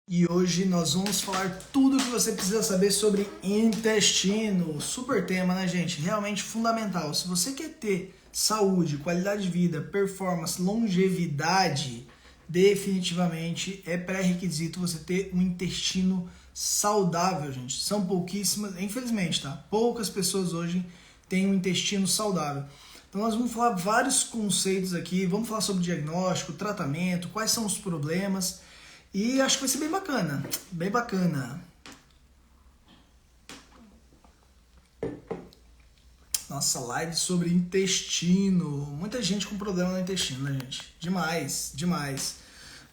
E hoje nós vamos falar tudo o que você precisa saber sobre intestino. Super tema, né, gente? Realmente fundamental. Se você quer ter saúde, qualidade de vida, performance, longevidade, definitivamente é pré-requisito você ter um intestino saudável, gente. São pouquíssimas, infelizmente, tá? Poucas pessoas hoje têm um intestino saudável. Então nós vamos falar vários conceitos aqui, vamos falar sobre diagnóstico, tratamento, quais são os problemas. E acho que vai ser bem bacana, bem bacana. Nossa, live sobre intestino. Muita gente com problema no intestino, né, gente? Demais, demais.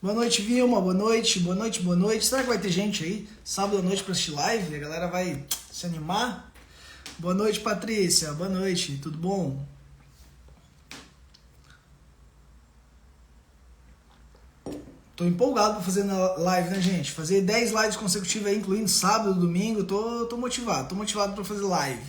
Boa noite, Vilma. Boa noite, boa noite, boa noite. Será que vai ter gente aí sábado à noite para assistir live? A galera vai se animar? Boa noite, Patrícia. Boa noite, tudo bom? Tô empolgado pra fazer na live, né, gente? Fazer 10 lives consecutivas aí, incluindo sábado, domingo. Tô motivado pra fazer live.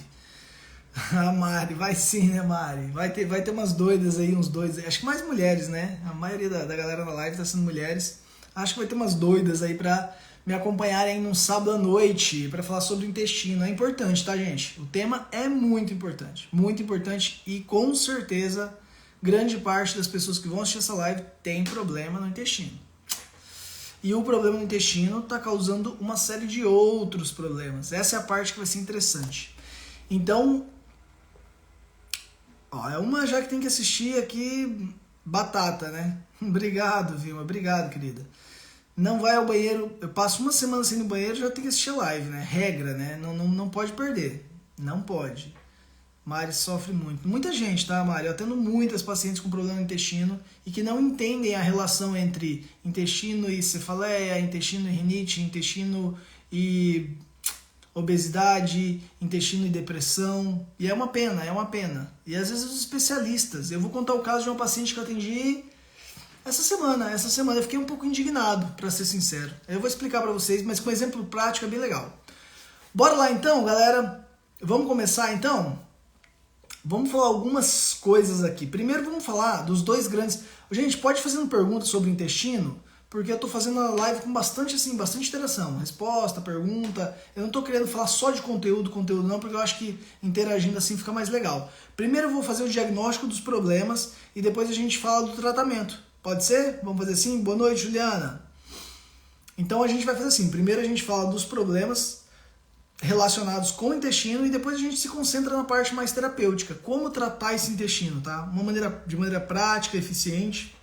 A Mari, vai sim, né, Mari? Vai ter umas doidas aí, uns doidos. Acho que mais mulheres, né? A maioria da galera na live tá sendo mulheres. Acho que vai ter umas doidas aí pra me acompanharem num sábado à noite pra falar sobre o intestino. É importante, tá, gente? O tema é muito importante e com certeza grande parte das pessoas que vão assistir essa live tem problema no intestino. E o problema no intestino está causando uma série de outros problemas. Essa é a parte que vai ser interessante. Então, é uma já que tem que assistir aqui, batata, né? Obrigado, Vilma. Obrigado, querida. Não vai ao banheiro, eu passo uma semana sem ir no banheiro, já tem que assistir a live, né? Regra, né? Não pode perder. Não pode. Mari sofre muito. Muita gente, tá, Mari? Eu atendo muitas pacientes com problema no intestino e que não entendem a relação entre intestino e cefaleia, intestino e rinite, intestino e obesidade, intestino e depressão. E é uma pena, é uma pena. E às vezes os especialistas. Eu vou contar o caso de uma paciente que eu atendi essa semana eu fiquei um pouco indignado, para ser sincero. Eu vou explicar para vocês, mas com exemplo prático é bem legal. Bora lá então, galera? Vamos começar então? Vamos falar algumas coisas aqui. Primeiro vamos falar dos dois grandes... Gente, pode fazer uma pergunta sobre o intestino, porque eu tô fazendo a live com bastante interação. Resposta, pergunta. Eu não tô querendo falar só de conteúdo não, porque eu acho que interagindo assim fica mais legal. Primeiro eu vou fazer o diagnóstico dos problemas e depois a gente fala do tratamento. Pode ser? Vamos fazer assim? Boa noite, Juliana. Então a gente vai fazer assim. Primeiro a gente fala dos problemas relacionados com o intestino e depois a gente se concentra na parte mais terapêutica, como tratar esse intestino, tá? De maneira prática, eficiente.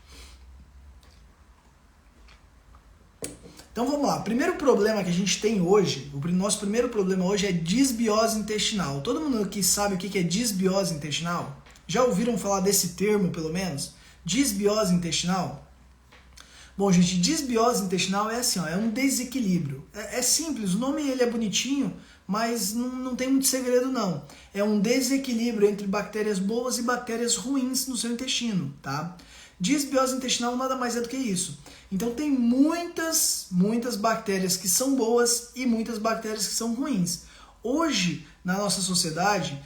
Então vamos lá, primeiro problema que a gente tem hoje, o nosso primeiro problema hoje é disbiose intestinal. Todo mundo aqui sabe o que é disbiose intestinal? Já ouviram falar desse termo, pelo menos? Disbiose intestinal? Bom, gente, disbiose intestinal é assim, é um desequilíbrio. É simples, o nome ele é bonitinho, mas não tem muito segredo não. É um desequilíbrio entre bactérias boas e bactérias ruins no seu intestino, tá? Disbiose intestinal nada mais é do que isso. Então tem muitas bactérias que são boas e muitas bactérias que são ruins. Hoje, na nossa sociedade,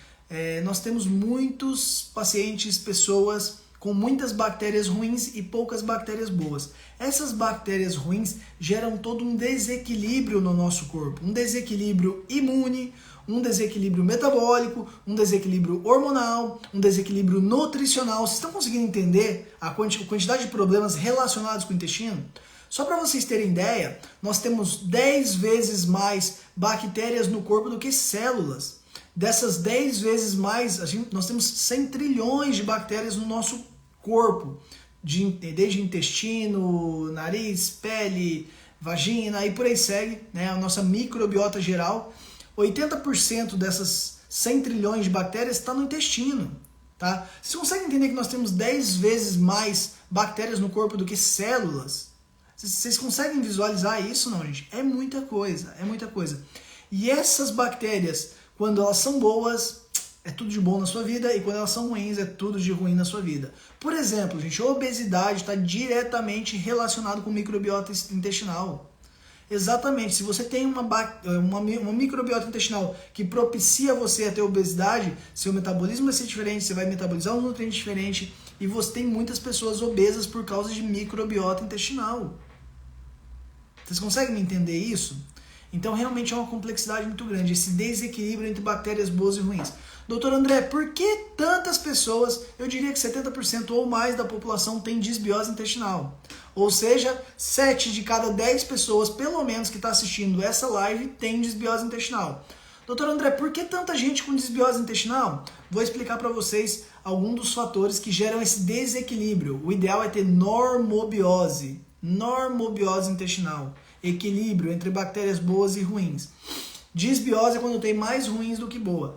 nós temos muitos pacientes, pessoas com muitas bactérias ruins e poucas bactérias boas. Essas bactérias ruins geram todo um desequilíbrio no nosso corpo. Um desequilíbrio imune, um desequilíbrio metabólico, um desequilíbrio hormonal, um desequilíbrio nutricional. Vocês estão conseguindo entender a quantidade de problemas relacionados com o intestino? Só para vocês terem ideia, nós temos 10 vezes mais bactérias no corpo do que células. Dessas 10 vezes mais, nós temos 100 trilhões de bactérias no nosso corpo, desde intestino, nariz, pele, vagina e por aí segue, né? A nossa microbiota geral, 80% dessas 100 trilhões de bactérias está no intestino, tá? Vocês conseguem entender que nós temos 10 vezes mais bactérias no corpo do que células? Vocês conseguem visualizar isso, não, gente? É muita coisa, é muita coisa. E essas bactérias, quando elas são boas, é tudo de bom na sua vida, e quando elas são ruins, é tudo de ruim na sua vida. Por exemplo, gente, a obesidade está diretamente relacionada com microbiota intestinal. Exatamente, se você tem uma microbiota intestinal que propicia você a ter obesidade, seu metabolismo vai ser diferente, você vai metabolizar um nutriente diferente, e você tem muitas pessoas obesas por causa de microbiota intestinal. Vocês conseguem me entender isso? Então realmente é uma complexidade muito grande, esse desequilíbrio entre bactérias boas e ruins. Doutor André, por que tantas pessoas, eu diria que 70% ou mais da população tem disbiose intestinal? Ou seja, 7 de cada 10 pessoas, pelo menos, que está assistindo essa live, tem disbiose intestinal. Doutor André, por que tanta gente com disbiose intestinal? Vou explicar para vocês alguns dos fatores que geram esse desequilíbrio. O ideal é ter normobiose intestinal, equilíbrio entre bactérias boas e ruins. Disbiose é quando tem mais ruins do que boa.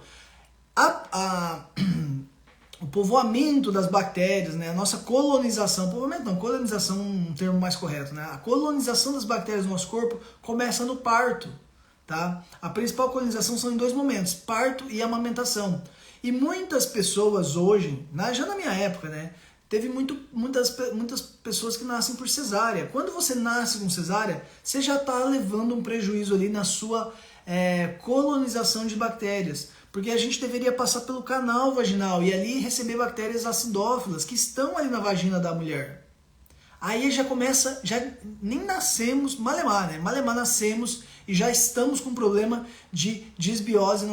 O povoamento das bactérias, né? A nossa colonização, povoamento não, colonização é um termo mais correto, né? A colonização das bactérias no nosso corpo começa no parto, tá? A principal colonização são em 2 momentos, parto e amamentação. E muitas pessoas hoje, já na minha época, né? Teve muitas pessoas que nascem por cesárea. Quando você nasce com cesárea, você já está levando um prejuízo ali na sua colonização de bactérias. Porque a gente deveria passar pelo canal vaginal e ali receber bactérias acidófilas que estão ali na vagina da mulher. Aí já começa, já nem nascemos, malemar, né? Malemar nascemos e já estamos com problema de disbiose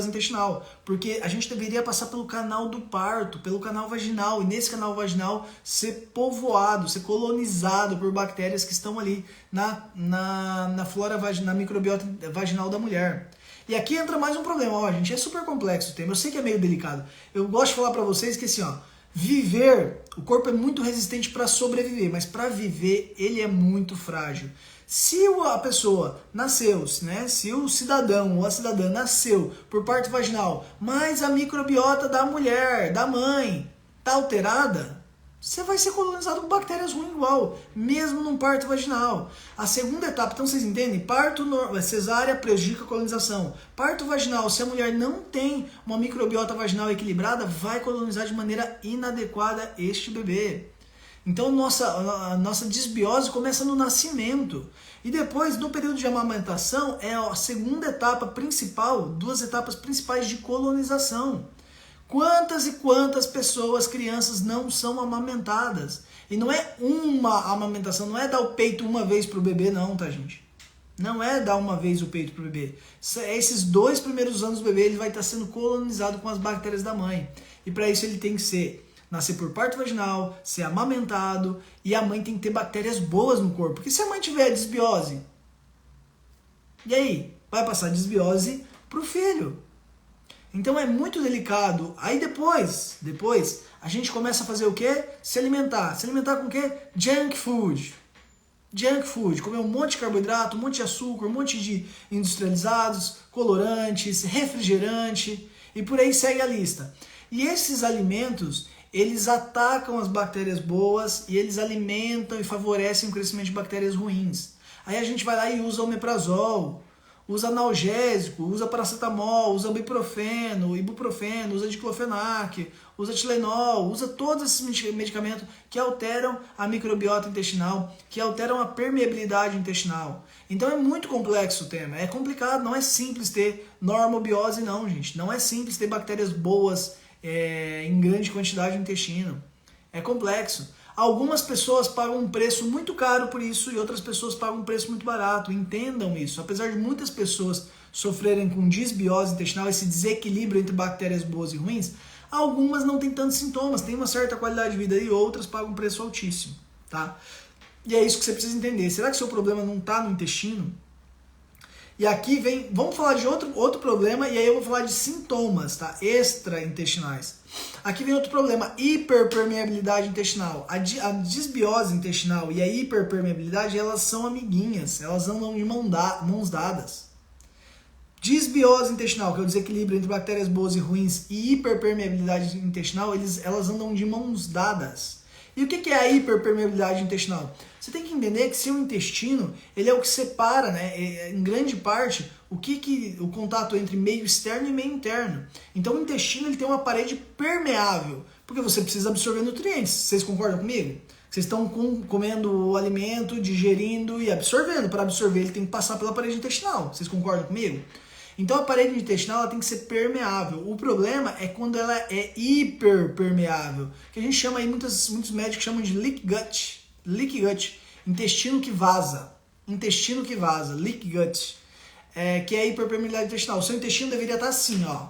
intestinal. Porque a gente deveria passar pelo canal do parto, pelo canal vaginal, e nesse canal vaginal ser povoado, ser colonizado por bactérias que estão ali na flora vaginal, na microbiota vaginal da mulher. E aqui entra mais um problema, ó, gente, é super complexo o tema, eu sei que é meio delicado. Eu gosto de falar pra vocês que assim, ó, viver, o corpo é muito resistente para sobreviver, mas para viver ele é muito frágil. Se a pessoa nasceu, né, se o cidadão ou a cidadã nasceu por parto vaginal, mas a microbiota da mulher, da mãe, tá alterada, você vai ser colonizado com bactérias ruins igual, mesmo num parto vaginal. A segunda etapa, então vocês entendem? Cesárea prejudica a colonização. Parto vaginal, se a mulher não tem uma microbiota vaginal equilibrada, vai colonizar de maneira inadequada este bebê. Então a nossa disbiose começa no nascimento. E depois, no período de amamentação, é a segunda etapa principal, 2 etapas principais de colonização. Quantas e quantas pessoas, crianças, não são amamentadas? E não é uma amamentação, não é dar o peito uma vez pro bebê, não, tá, gente? Não é dar uma vez o peito pro bebê. Esses 2 primeiros anos do bebê, ele vai estar sendo colonizado com as bactérias da mãe. E para isso ele tem que nascer por parto vaginal, ser amamentado, e a mãe tem que ter bactérias boas no corpo. Porque se a mãe tiver disbiose, e aí? Vai passar disbiose pro filho. Então é muito delicado. Aí depois a gente começa a fazer o quê? Se alimentar. Se alimentar com o quê? Junk food. Junk food. Comer um monte de carboidrato, um monte de açúcar, um monte de industrializados, colorantes, refrigerante e por aí segue a lista. E esses alimentos, eles atacam as bactérias boas e eles alimentam e favorecem o crescimento de bactérias ruins. Aí a gente vai lá e usa omeprazol, usa analgésico, usa paracetamol, usa ibuprofeno, usa diclofenac, usa Tilenol, usa todos esses medicamentos que alteram a microbiota intestinal, que alteram a permeabilidade intestinal. Então é muito complexo o tema, é complicado, não é simples ter normobiose não, gente. Não é simples ter bactérias boas em grande quantidade no intestino. É complexo. Algumas pessoas pagam um preço muito caro por isso e outras pessoas pagam um preço muito barato. Entendam isso. Apesar de muitas pessoas sofrerem com disbiose intestinal, esse desequilíbrio entre bactérias boas e ruins, algumas não têm tantos sintomas, têm uma certa qualidade de vida e outras pagam um preço altíssimo, tá? E é isso que você precisa entender. Será que seu problema não está no intestino? E aqui vamos falar de outro problema, e aí eu vou falar de sintomas, tá? Extraintestinais. Aqui vem outro problema, hiperpermeabilidade intestinal. A disbiose intestinal e a hiperpermeabilidade, elas são amiguinhas, elas andam de mãos dadas. Disbiose intestinal, que é o desequilíbrio entre bactérias boas e ruins, e hiperpermeabilidade intestinal, elas andam de mãos dadas. E o que é a hiperpermeabilidade intestinal? Você tem que entender que seu intestino, ele é o que separa, né, em grande parte, o contato entre meio externo e meio interno. Então o intestino ele tem uma parede permeável, porque você precisa absorver nutrientes. Vocês concordam comigo? Vocês estão comendo o alimento, digerindo e absorvendo. Para absorver ele tem que passar pela parede intestinal. Vocês concordam comigo? Então a parede intestinal ela tem que ser permeável. O problema é quando ela é hiperpermeável, que a gente chama aí, muitos médicos chamam de leak gut, intestino que vaza. intestino que vaza, leak gut, que é a hiperpermeabilidade intestinal. O seu intestino deveria estar assim, ó.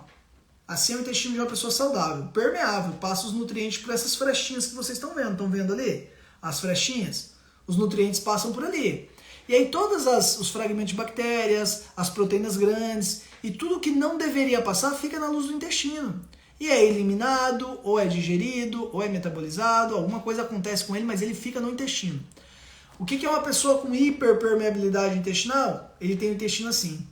Assim é o intestino de uma pessoa saudável, permeável, passa os nutrientes por essas frestinhas que vocês estão vendo ali? As frestinhas? Os nutrientes passam por ali. E aí todos os fragmentos de bactérias, as proteínas grandes e tudo que não deveria passar fica na luz do intestino. E é eliminado, ou é digerido, ou é metabolizado, alguma coisa acontece com ele, mas ele fica no intestino. O que é uma pessoa com hiperpermeabilidade intestinal? Ele tem o intestino assim.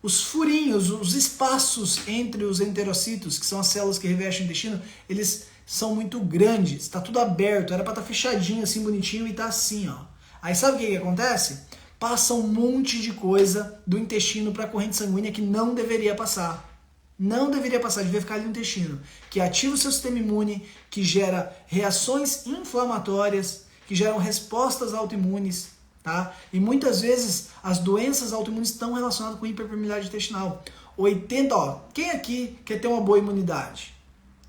Os furinhos, os espaços entre os enterocitos, que são as células que revestem o intestino, eles são muito grandes, está tudo aberto, era para estar fechadinho assim, bonitinho, e está assim, ó. Aí sabe o que acontece? Passa um monte de coisa do intestino para a corrente sanguínea que não deveria passar. Não deveria passar, devia ficar ali no intestino. Que ativa o seu sistema imune, que gera reações inflamatórias, que geram respostas autoimunes, tá? E muitas vezes as doenças autoimunes estão relacionadas com hiperpermeabilidade intestinal. Quem aqui quer ter uma boa imunidade?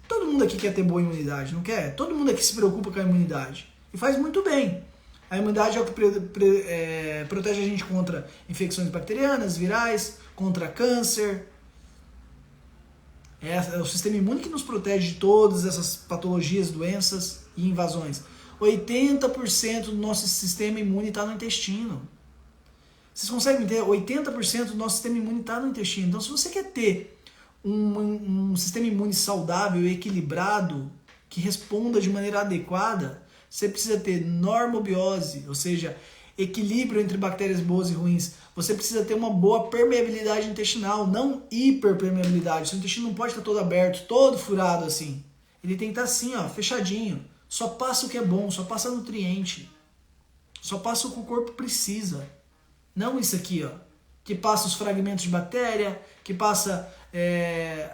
Todo mundo aqui quer ter boa imunidade, não quer? Todo mundo aqui se preocupa com a imunidade. E faz muito bem. A imunidade é o que protege a gente contra infecções bacterianas, virais, contra câncer. É o sistema imune que nos protege de todas essas patologias, doenças e invasões. 80% do nosso sistema imune está no intestino. Vocês conseguem entender? 80% do nosso sistema imune está no intestino. Então, se você quer ter um sistema imune saudável e equilibrado, que responda de maneira adequada, você precisa ter normobiose, ou seja, equilíbrio entre bactérias boas e ruins. Você precisa ter uma boa permeabilidade intestinal, não hiperpermeabilidade. Seu intestino não pode estar todo aberto, todo furado assim. Ele tem que estar assim, ó, fechadinho. Só passa o que é bom, só passa nutriente. Só passa o que o corpo precisa. Não isso aqui, ó, que passa os fragmentos de bactéria, que passa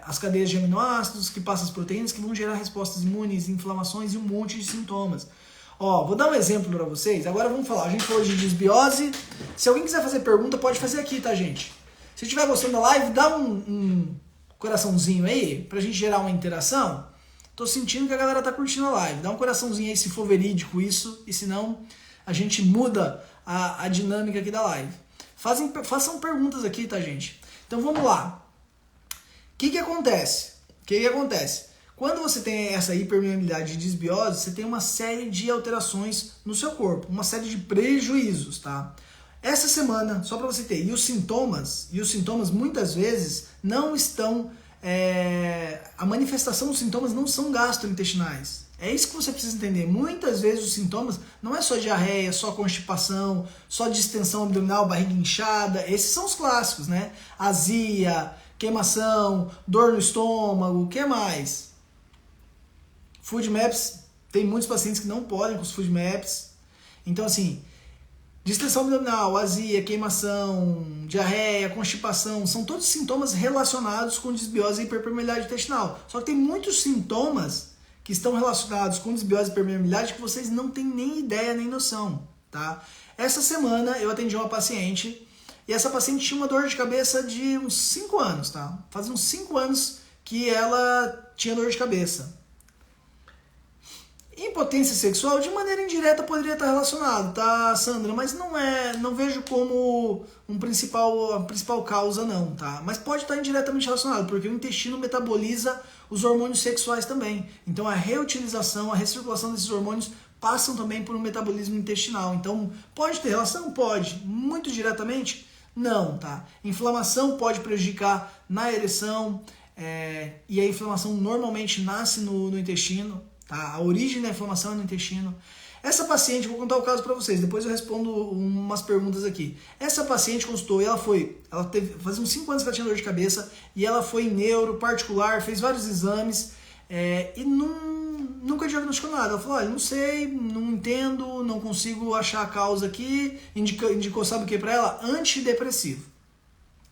as cadeias de aminoácidos, que passa as proteínas que vão gerar respostas imunes, inflamações e um monte de sintomas. Ó, vou dar um exemplo para vocês. Agora vamos falar. A gente falou de disbiose. Se alguém quiser fazer pergunta, pode fazer aqui, tá, gente? Se estiver gostando da live, dá um coraçãozinho aí pra gente gerar uma interação. Tô sentindo que a galera tá curtindo a live. Dá um coraçãozinho aí se for verídico isso, e se não, a gente muda a dinâmica aqui da live. Façam perguntas aqui, tá, gente? Então vamos lá. O que acontece? Quando você tem essa hiperpermeabilidade e disbiose, você tem uma série de alterações no seu corpo, uma série de prejuízos, tá? Essa semana, só para você ter, e os sintomas muitas vezes não estão, a manifestação dos sintomas não são gastrointestinais. É isso que você precisa entender. Muitas vezes os sintomas não é só diarreia, só constipação, só distensão abdominal, barriga inchada, esses são os clássicos, né? Azia, queimação, dor no estômago, o que mais? FODMAPs, tem muitos pacientes que não podem com os FODMAPs. Então, assim, distensão abdominal, azia, queimação, diarreia, constipação, são todos sintomas relacionados com disbiose e hiperpermeabilidade intestinal. Só que tem muitos sintomas que estão relacionados com disbiose e hiperpermeabilidade que vocês não têm nem ideia, nem noção, tá? Essa semana eu atendi uma paciente e essa paciente tinha uma dor de cabeça de uns 5 anos, tá? Fazia uns 5 anos que ela tinha dor de cabeça. Impotência sexual, de maneira indireta, poderia estar relacionado, tá, Sandra? Mas não vejo como a principal causa, não, tá? Mas pode estar indiretamente relacionado, porque o intestino metaboliza os hormônios sexuais também. Então a reutilização, a recirculação desses hormônios passam também por um metabolismo intestinal. Então pode ter relação? Pode. Muito diretamente? Não, tá? Inflamação pode prejudicar na ereção, e a inflamação normalmente nasce no intestino. Tá? A origem da inflamação é no intestino. Essa paciente, vou contar o caso para vocês, depois eu respondo umas perguntas aqui. Essa paciente consultou e ela teve, fazia uns 5 anos que ela tinha dor de cabeça, e ela foi em neuro, particular, fez vários exames, e nunca diagnosticou nada. Ela falou, olha, não sei, não entendo, não consigo achar a causa aqui. Indicou, sabe o que para ela? Antidepressivo.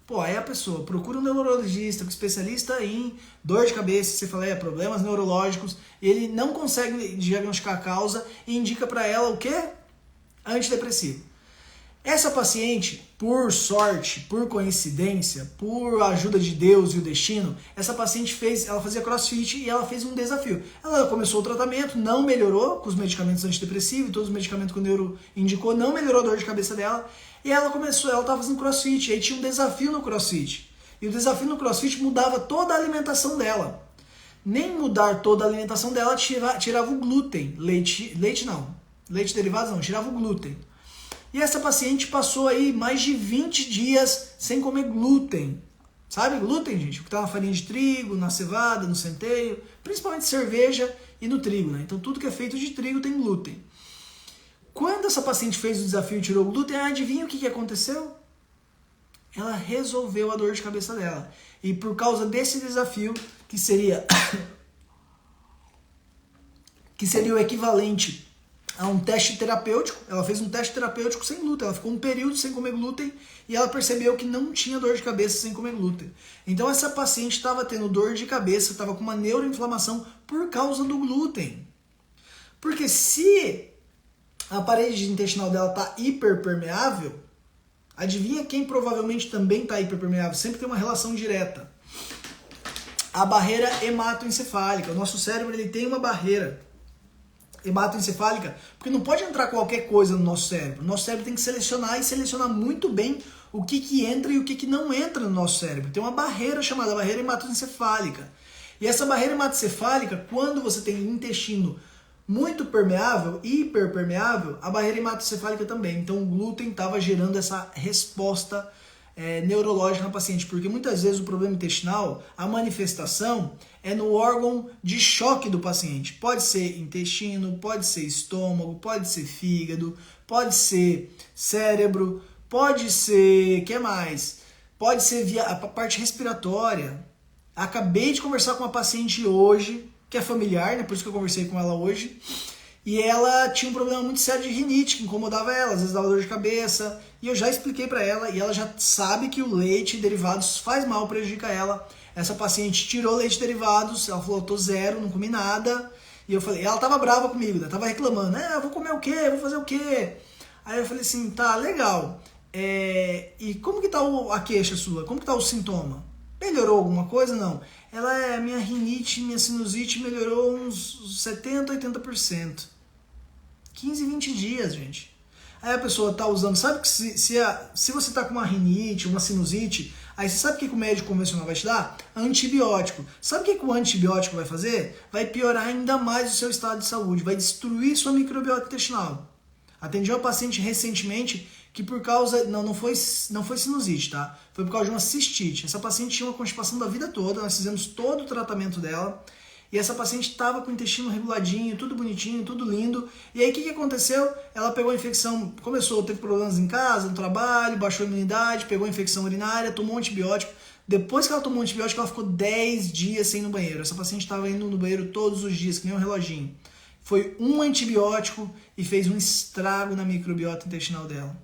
Pô, aí a pessoa procura um neurologista, um especialista em dor de cabeça, você fala, problemas neurológicos, ele não consegue diagnosticar a causa e indica para ela o quê? Antidepressivo. Essa paciente, por sorte, por coincidência, por ajuda de Deus e o destino, essa paciente ela fazia crossfit e ela fez um desafio. Ela começou o tratamento, não melhorou com os medicamentos antidepressivos, todos os medicamentos que o neuro indicou, não melhorou a dor de cabeça dela. E ela estava fazendo crossfit, e aí tinha um desafio no crossfit. E o desafio no crossfit mudava toda a alimentação dela. Nem mudar toda a alimentação dela tirava o glúten. Leite derivados não, tirava o glúten. E essa paciente passou aí mais de 20 dias sem comer glúten. Sabe glúten, gente? O que está na farinha de trigo, na cevada, no centeio, principalmente cerveja e no trigo, né? Então tudo que é feito de trigo tem glúten. Quando essa paciente fez o desafio e tirou o glúten, adivinha o que aconteceu? Ela resolveu a dor de cabeça dela. E por causa desse desafio, que seria o equivalente a um teste terapêutico, ela fez um teste terapêutico sem glúten, ela ficou um período sem comer glúten e ela percebeu que não tinha dor de cabeça sem comer glúten. Então essa paciente estava tendo dor de cabeça, estava com uma neuroinflamação por causa do glúten. Porque se a parede intestinal dela está hiperpermeável, adivinha quem provavelmente também está hiperpermeável? Sempre tem uma relação direta. A barreira hematoencefálica. O nosso cérebro ele tem uma barreira hematoencefálica, porque não pode entrar qualquer coisa no nosso cérebro. O nosso cérebro tem que selecionar e selecionar muito bem o que entra e o que não entra no nosso cérebro. Tem uma barreira chamada barreira hematoencefálica. E essa barreira hematoencefálica, quando você tem intestino muito permeável, hiperpermeável, a barreira hematoencefálica também. Então o glúten estava gerando essa resposta neurológica na paciente, porque muitas vezes o problema intestinal, a manifestação é no órgão de choque do paciente. Pode ser intestino, pode ser estômago, pode ser fígado, pode ser cérebro, pode ser, que mais? Pode ser a parte respiratória. Acabei de conversar com uma paciente hoje, que é familiar, né? Por isso que eu conversei com ela hoje. E ela tinha um problema muito sério de rinite, que incomodava ela, às vezes dava dor de cabeça. E eu já expliquei pra ela, e ela já sabe que o leite e derivados faz mal, prejudica ela. Essa paciente tirou leite e derivados, ela falou, tô zero, não comi nada. E eu falei, ela tava brava comigo, né? Tava reclamando, eu vou comer o quê? Vou fazer o quê? Aí eu falei assim, tá, legal. E como que tá a queixa sua? Como que tá o sintoma? Melhorou alguma coisa? Não. Minha rinite, minha sinusite melhorou uns 70%, 80%. 15, 20 dias, gente. Aí a pessoa tá usando, sabe que se você tá com uma rinite, uma sinusite, aí você sabe o que o médico convencional vai te dar? Antibiótico. Sabe o que o antibiótico vai fazer? Vai piorar ainda mais o seu estado de saúde, vai destruir sua microbiota intestinal. Atendi uma paciente recentemente que por causa, não foi sinusite, tá? Foi por causa de uma cistite. Essa paciente tinha uma constipação da vida toda, nós fizemos todo o tratamento dela. E essa paciente estava com o intestino reguladinho, tudo bonitinho, tudo lindo. E aí o que aconteceu? Ela pegou a infecção, teve problemas em casa, no trabalho, baixou a imunidade, pegou a infecção urinária, tomou antibiótico. Depois que ela tomou antibiótico, ela ficou 10 dias sem ir no banheiro. Essa paciente estava indo no banheiro todos os dias, que nem um reloginho. Foi um antibiótico e fez um estrago na microbiota intestinal dela.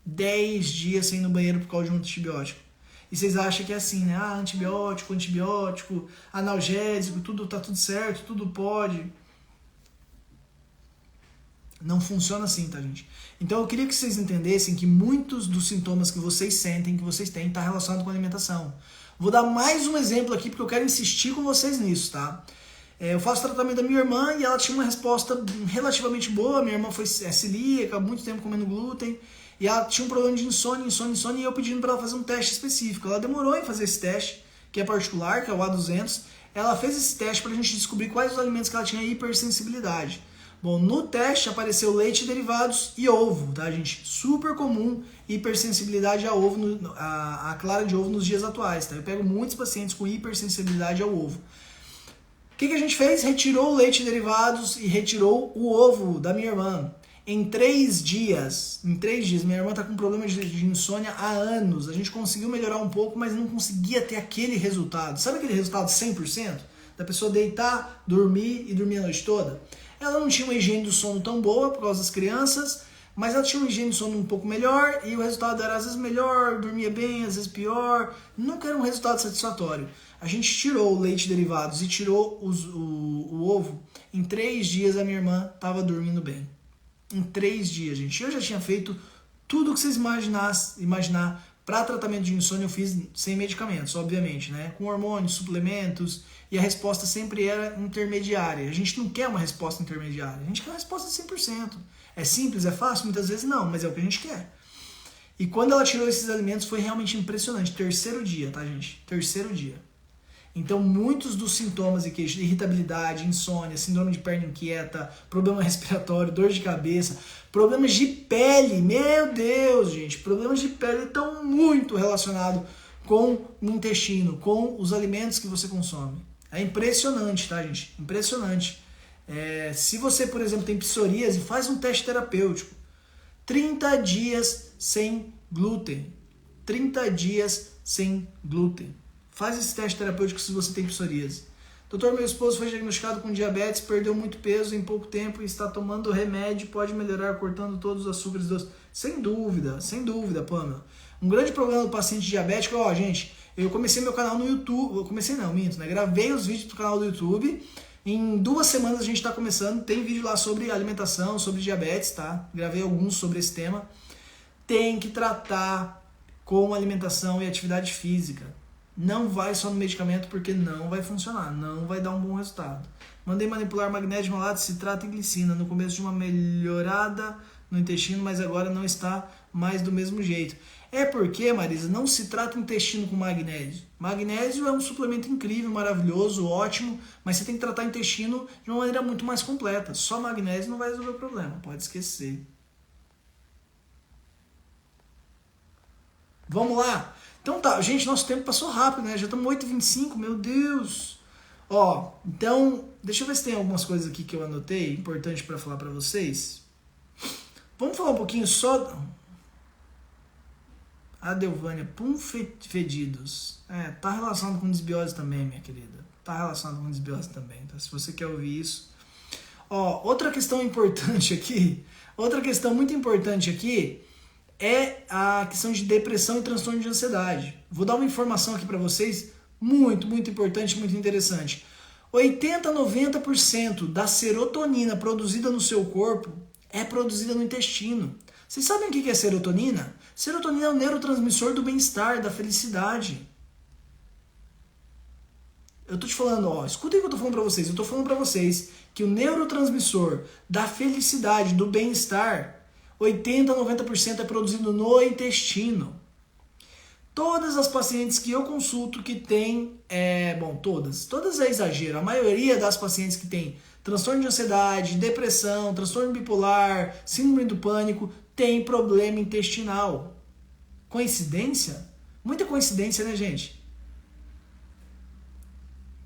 10 dias sem ir no banheiro por causa de um antibiótico. E vocês acham que é assim, né? Antibiótico, analgésico, tá tudo certo, tudo pode. Não funciona assim, tá, gente? Então eu queria que vocês entendessem que muitos dos sintomas que vocês sentem, que vocês têm, tá relacionado com a alimentação. Vou dar mais um exemplo aqui, porque eu quero insistir com vocês nisso, tá? Eu faço tratamento da minha irmã e ela tinha uma resposta relativamente boa. Minha irmã foi celíaca, há muito tempo comendo glúten. E ela tinha um problema de insônia, e eu pedindo para ela fazer um teste específico. Ela demorou em fazer esse teste, que é particular, que é o A200. Ela fez esse teste para a gente descobrir quais os alimentos que ela tinha hipersensibilidade. Bom, no teste apareceu leite, derivados e ovo, tá, gente? Super comum hipersensibilidade a ovo, a clara de ovo nos dias atuais, tá? Eu pego muitos pacientes com hipersensibilidade ao ovo. O que a gente fez? Retirou o leite e derivados e retirou o ovo da minha irmã. Em 3 dias, minha irmã está com problema de insônia há anos. A gente conseguiu melhorar um pouco, mas não conseguia ter aquele resultado. Sabe aquele resultado 100%? Da pessoa deitar, dormir e dormir a noite toda? Ela não tinha uma higiene do sono tão boa por causa das crianças, mas ela tinha uma higiene do sono um pouco melhor e o resultado era às vezes melhor, dormia bem, às vezes pior. Nunca era um resultado satisfatório. A gente tirou o leite e derivados e tirou o ovo. Em 3 dias a minha irmã estava dormindo bem. Em 3 dias, gente. Eu já tinha feito Tudo que vocês imaginar para tratamento de insônia eu fiz sem medicamentos, obviamente, né? Com hormônios, suplementos, e a resposta sempre era intermediária. A gente não quer uma resposta intermediária, a gente quer uma resposta de 100%. É simples, é fácil? Muitas vezes não, mas é o que a gente quer. E quando ela tirou esses alimentos foi realmente impressionante. Terceiro dia, tá, gente? Terceiro dia. Então, muitos dos sintomas e queixas, irritabilidade, insônia, síndrome de perna inquieta, problema respiratório, dor de cabeça, problemas de pele, meu Deus, gente, problemas de pele estão muito relacionados com o intestino, com os alimentos que você consome. É impressionante, tá, gente? Impressionante. Se você, por exemplo, tem psoríase, faz um teste terapêutico. 30 dias sem glúten. 30 dias sem glúten. Faz esse teste terapêutico se você tem psoríase. Doutor, meu esposo foi diagnosticado com diabetes, perdeu muito peso em pouco tempo e está tomando remédio, pode melhorar cortando todos os açúcares doces. Sem dúvida, Pamela. Um grande problema do paciente diabético, gente, eu comecei meu canal no YouTube, gravei os vídeos do canal do YouTube, em 2 semanas a gente está começando, tem vídeo lá sobre alimentação, sobre diabetes, tá? Gravei alguns sobre esse tema. Tem que tratar com alimentação e atividade física. Não vai só no medicamento porque não vai funcionar, não vai dar um bom resultado. Mandei manipular magnésio, malato, citrato e glicina. No começo de uma melhorada no intestino, mas agora não está mais do mesmo jeito. É porque, Marisa, não se trata o intestino com magnésio. Magnésio é um suplemento incrível, maravilhoso, ótimo, mas você tem que tratar o intestino de uma maneira muito mais completa. Só magnésio não vai resolver o problema, pode esquecer. Vamos lá? Então tá, gente, nosso tempo passou rápido, né? Já estamos 8h25, meu Deus! Então, deixa eu ver se tem algumas coisas aqui que eu anotei, importante para falar para vocês. Vamos falar um pouquinho só... Adelvânia, fedidos. Tá relacionado com desbiose também, minha querida. Tá relacionado com desbiose também, tá? Se você quer ouvir isso. Outra questão importante aqui, outra questão muito importante aqui, é a questão de depressão e transtorno de ansiedade. Vou dar uma informação aqui para vocês muito, muito importante, muito interessante. 80 a 90% da serotonina produzida no seu corpo é produzida no intestino. Vocês sabem o que é serotonina? Serotonina é o neurotransmissor do bem-estar, da felicidade. Eu tô te falando, escutem o que eu tô falando para vocês. Eu tô falando para vocês que o neurotransmissor da felicidade, do bem-estar, 80 a 90% é produzido no intestino. Todas as pacientes que eu consulto que têm, todas é exagero, a maioria das pacientes que têm transtorno de ansiedade, depressão, transtorno bipolar, síndrome do pânico, tem problema intestinal. Coincidência? Muita coincidência, né, gente?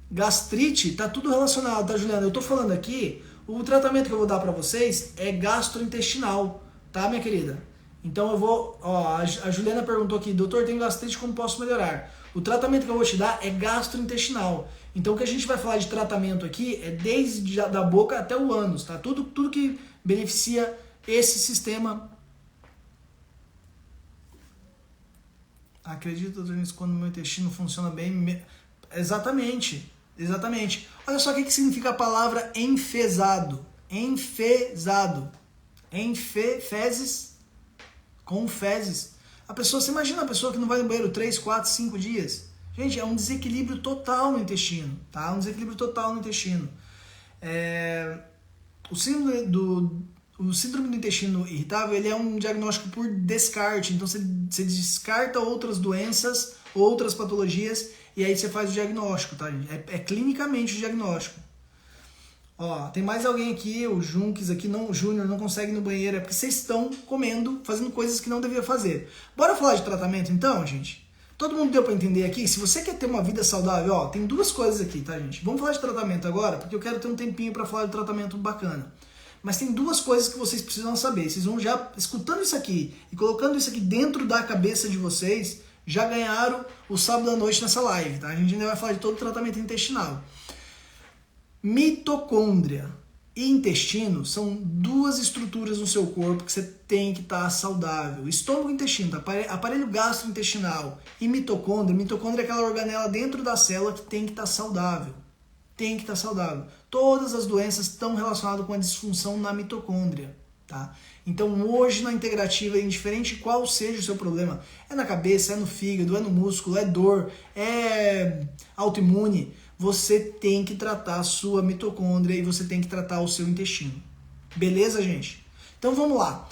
Gastrite, tá tudo relacionado, tá, Juliana? Eu tô falando aqui, o tratamento que eu vou dar para vocês é gastrointestinal. Tá, minha querida? Então eu vou... a Juliana perguntou aqui, doutor, tenho gastrite, como posso melhorar? O tratamento que eu vou te dar é gastrointestinal. Então o que a gente vai falar de tratamento aqui é desde da boca até o ânus, tá? Tudo que beneficia esse sistema. Acredito, doutor, nisso, quando o meu intestino funciona bem... Exatamente. Olha só o que significa a palavra enfesado. Enfesado. Fezes, com fezes. Você imagina a pessoa que não vai no banheiro 3, 4, 5 dias. Gente, é um desequilíbrio total no intestino, tá? Um desequilíbrio total no intestino. O síndrome do intestino irritável, ele é um diagnóstico por descarte. Então, você descarta outras doenças, outras patologias, e aí você faz o diagnóstico, tá, gente? É clinicamente o diagnóstico. Tem mais alguém aqui, o Junques aqui, o Júnior não consegue ir no banheiro, é porque vocês estão comendo, fazendo coisas que não devia fazer. Bora falar de tratamento então, gente? Todo mundo deu pra entender aqui? Se você quer ter uma vida saudável, tem 2 coisas aqui, tá, gente? Vamos falar de tratamento agora, porque eu quero ter um tempinho pra falar de tratamento bacana. Mas tem 2 coisas que vocês precisam saber. Vocês vão já, escutando isso aqui e colocando isso aqui dentro da cabeça de vocês, já ganharam o sábado à noite nessa live, tá? A gente ainda vai falar de todo o tratamento intestinal. Mitocôndria e intestino são 2 estruturas no seu corpo que você tem que estar saudável. Estômago e intestino, tá? Aparelho gastrointestinal e mitocôndria. Mitocôndria é aquela organela dentro da célula que tem que estar saudável. Tem que estar saudável. Todas as doenças estão relacionadas com a disfunção na mitocôndria. tá? Então hoje na integrativa, indiferente qual seja o seu problema, é na cabeça, é no fígado, é no músculo, é dor, é autoimune, você tem que tratar a sua mitocôndria e você tem que tratar o seu intestino. Beleza, gente? Então vamos lá.